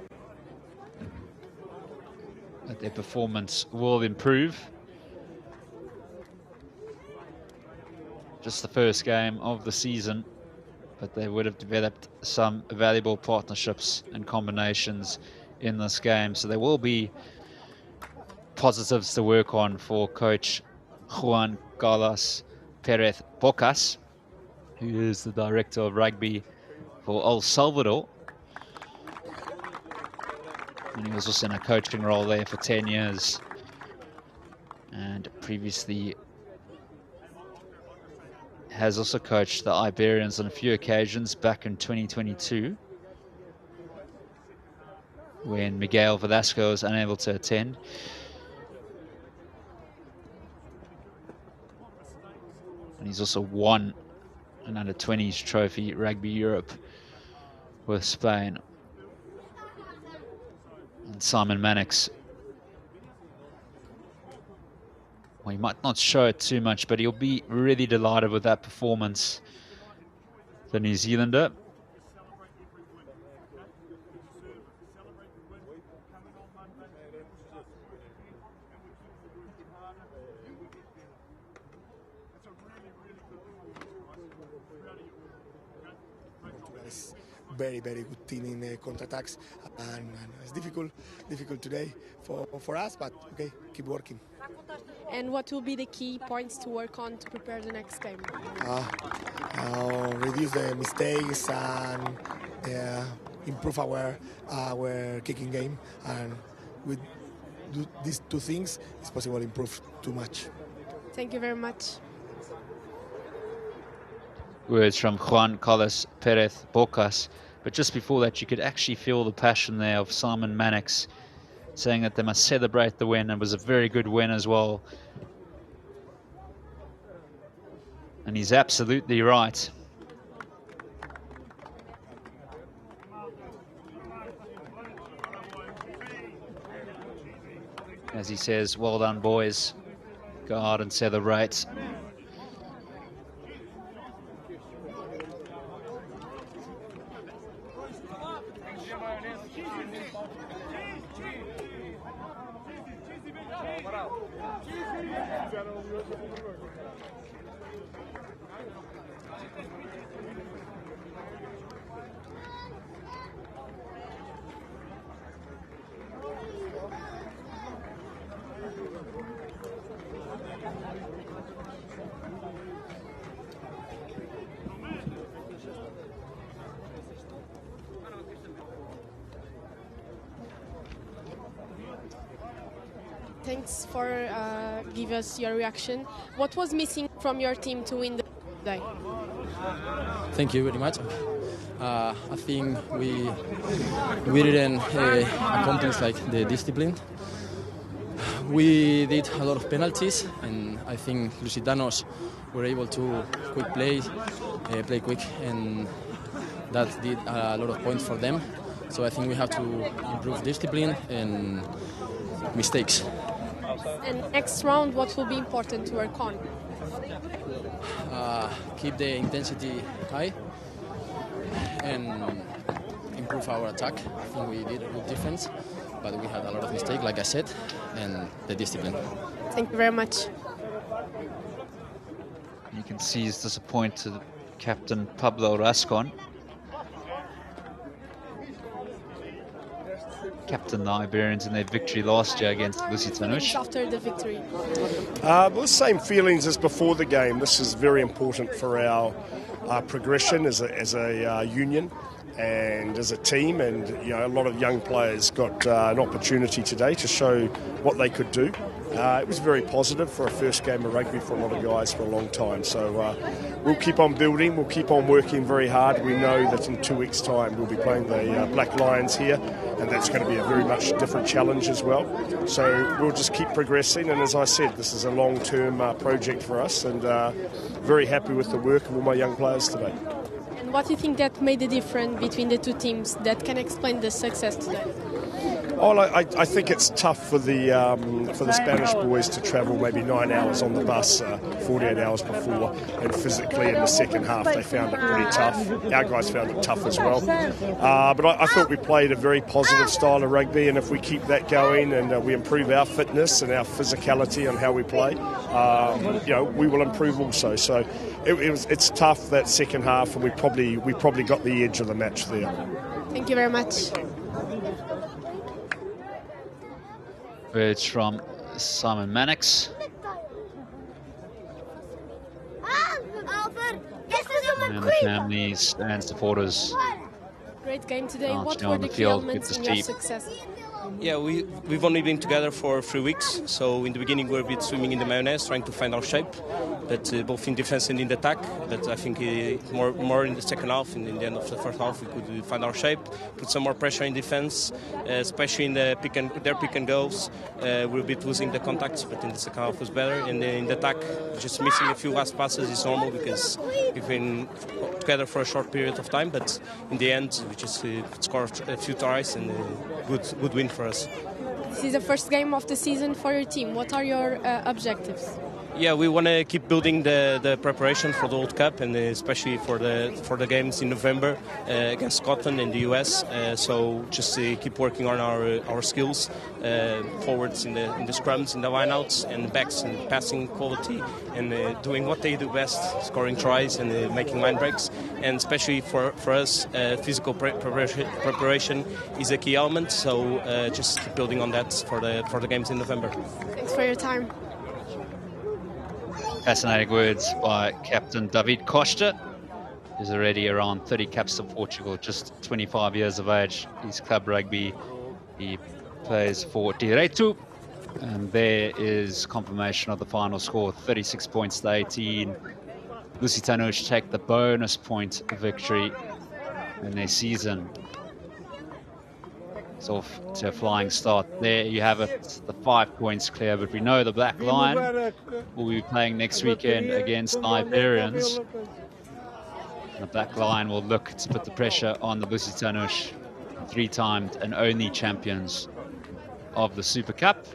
that their performance will improve. Just the first game of the season, but they would have developed some valuable partnerships and combinations in this game. So there will be positives to work on for coach Juan Carlos Perez Bocas, who is the director of rugby for El Salvador. And he was also in a coaching role there for 10 years. And previously has also coached the Iberians on a few occasions back in 2022, when Miguel Velasco was unable to attend. And he's also won an under-20s trophy, Rugby Europe, with Spain. And Simon Mannix Well, he might not show it too much, but he'll be really delighted with that performance. The New Zealander. Very, very good team in the counter-attacks, and it's difficult today for us, but okay, keep working. And what will be the key points to work on to prepare the next game? Reduce the mistakes and improve our kicking game, and with these two things, it's possible to improve too much. Thank you very much. Words from Juan Carlos Perez Bocas. But just before that, you could actually feel the passion there of Simon Mannix, saying that they must celebrate the win. It was a very good win as well. And he's absolutely right. As he says, well done, boys. Go out and celebrate. Thanks for give us your reaction. What was missing from your team to win the day? Thank you very much. I think we didn't accomplish like the discipline. We did a lot of penalties, and I think Lusitanos were able to play quick, and that did a lot of points for them. So I think we have to improve discipline and mistakes. And next round, what will be important to work on? Keep the intensity high and improve our attack. I think we did a good defense, but we had a lot of mistakes, like I said, and the discipline. Thank you very much. You can see he's disappointed, Captain Pablo Rascon. Captain the Iberians in their victory last year against Lusitanos. After the victory. Well, the same feelings as before the game. This is very important for our progression as a union and as a team, and you know, a lot of young players got an opportunity today to show what they could do. It was very positive for a first game of rugby for a lot of guys for a long time. So we'll keep on building, we'll keep on working very hard. We know that in 2 weeks' time we'll be playing the Black Lions here, and that's going to be a very much different challenge as well. So we'll just keep progressing, and as I said, this is a long-term project for us, and very happy with the work of all my young players today. And what do you think that made the difference between the two teams that can explain the success today? Oh, I think it's tough for the Spanish boys to travel maybe 9 hours on the bus, 48 hours before, and physically in the second half they found it pretty tough. Our guys found it tough as well. But I thought we played a very positive style of rugby, and if we keep that going and we improve our fitness and our physicality and how we play, you know, we will improve also. So it's tough that second half, and we probably got the edge of the match there. Thank you very much. Words from Simon Mannix. And the families and supporters. Great game today. What on were the the key field, elements good in to your see. success? Yeah, we've only been together for 3 weeks, so in the beginning we were a bit swimming in the mayonnaise, trying to find our shape, but both in defense and in the attack. But I think more in the second half, and in the end of the first half, we could find our shape, put some more pressure in defense, especially in their pick and goes. We're a bit losing the contacts, but in the second half was better. And in the attack, just missing a few last passes is normal because we've been together for a short period of time. But in the end, we just scored a few tries and a good win for us. This is the first game of the season for your team. What are your objectives? Yeah, we want to keep building the preparation for the World Cup, and especially for the games in November against Scotland and the US. So just keep working on our skills, forwards in the scrums, in the lineouts, and backs and passing quality, and doing what they do best, scoring tries and making line breaks. And especially for us, physical preparation is a key element. So just keep building on that for the games in November. Thanks for your time. Fascinating words by Captain David Costa, who's already around 30 caps for Portugal, just 25 years of age. He's club rugby. He plays for Direito. And there is confirmation of the final score, 36 points to 18. Lusitanos take the bonus point victory in their season. It's off to a flying start. There you have it, the 5 points clear, but we know the Black Line will be playing next weekend against Iberians. And the Black Line will look to put the pressure on the Lusitanos, 3-time and only champions of the Super Cup.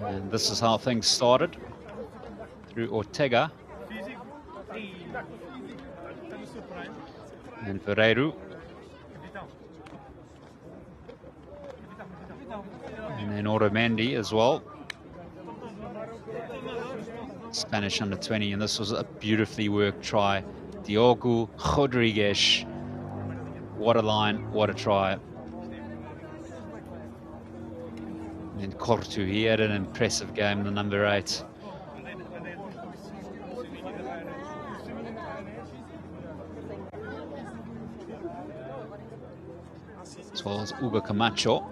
And this is how things started through Ortega and Ferreiro, and then Otamendi as well, Spanish under 20, and this was a beautifully worked try. Diogo Rodrigues, what a line, what a try. And Cortu, he had an impressive game, the number 8. As well as Hugo Camacho.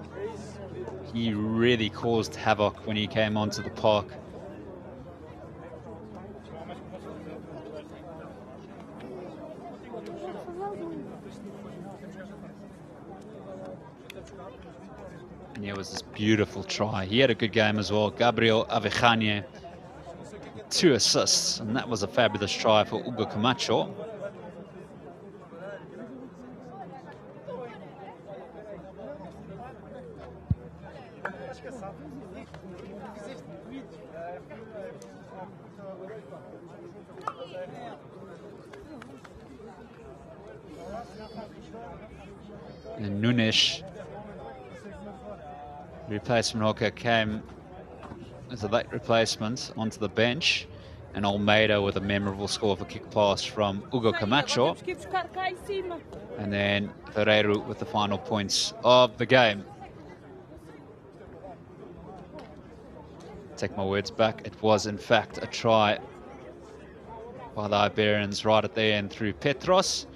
He really caused havoc when he came onto the park. And here was this beautiful try. He had a good game as well. Gabriel Avejane, 2 assists, and that was a fabulous try for Hugo Camacho. And Nunes, replacement hooker, came as a late replacement onto the bench, and Almeida with a memorable score for kick pass from Hugo Camacho, and then Ferreiro with the final points of the game. Take my words back, it was in fact a try by the Iberians right at the end through Petros,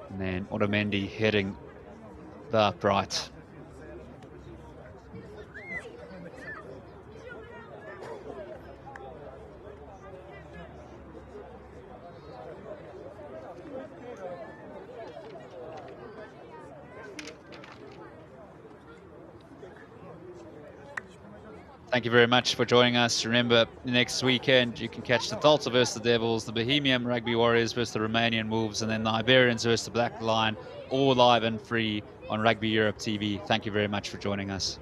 and then Otamendi heading the upright. Thank you very much for joining us. Remember, next weekend you can catch the Delta versus the Devils, the Bohemian Rugby Warriors versus the Romanian Wolves, and then the Iberians versus the Black Line, all live and free on Rugby Europe TV. Thank you very much for joining us.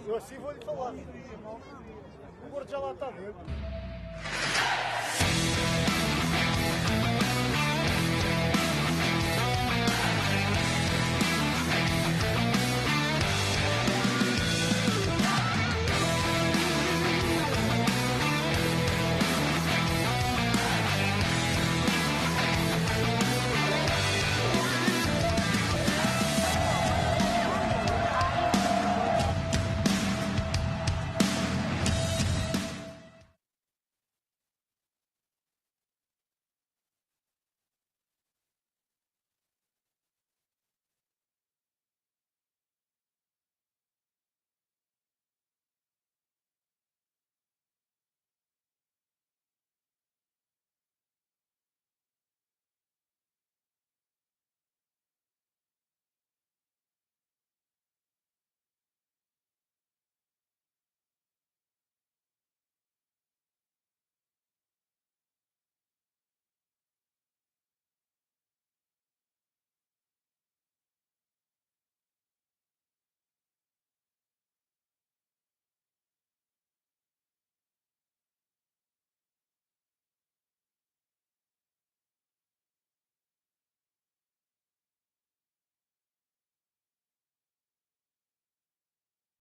Eu assim vou-lhe falar. O Porto já lá está dentro.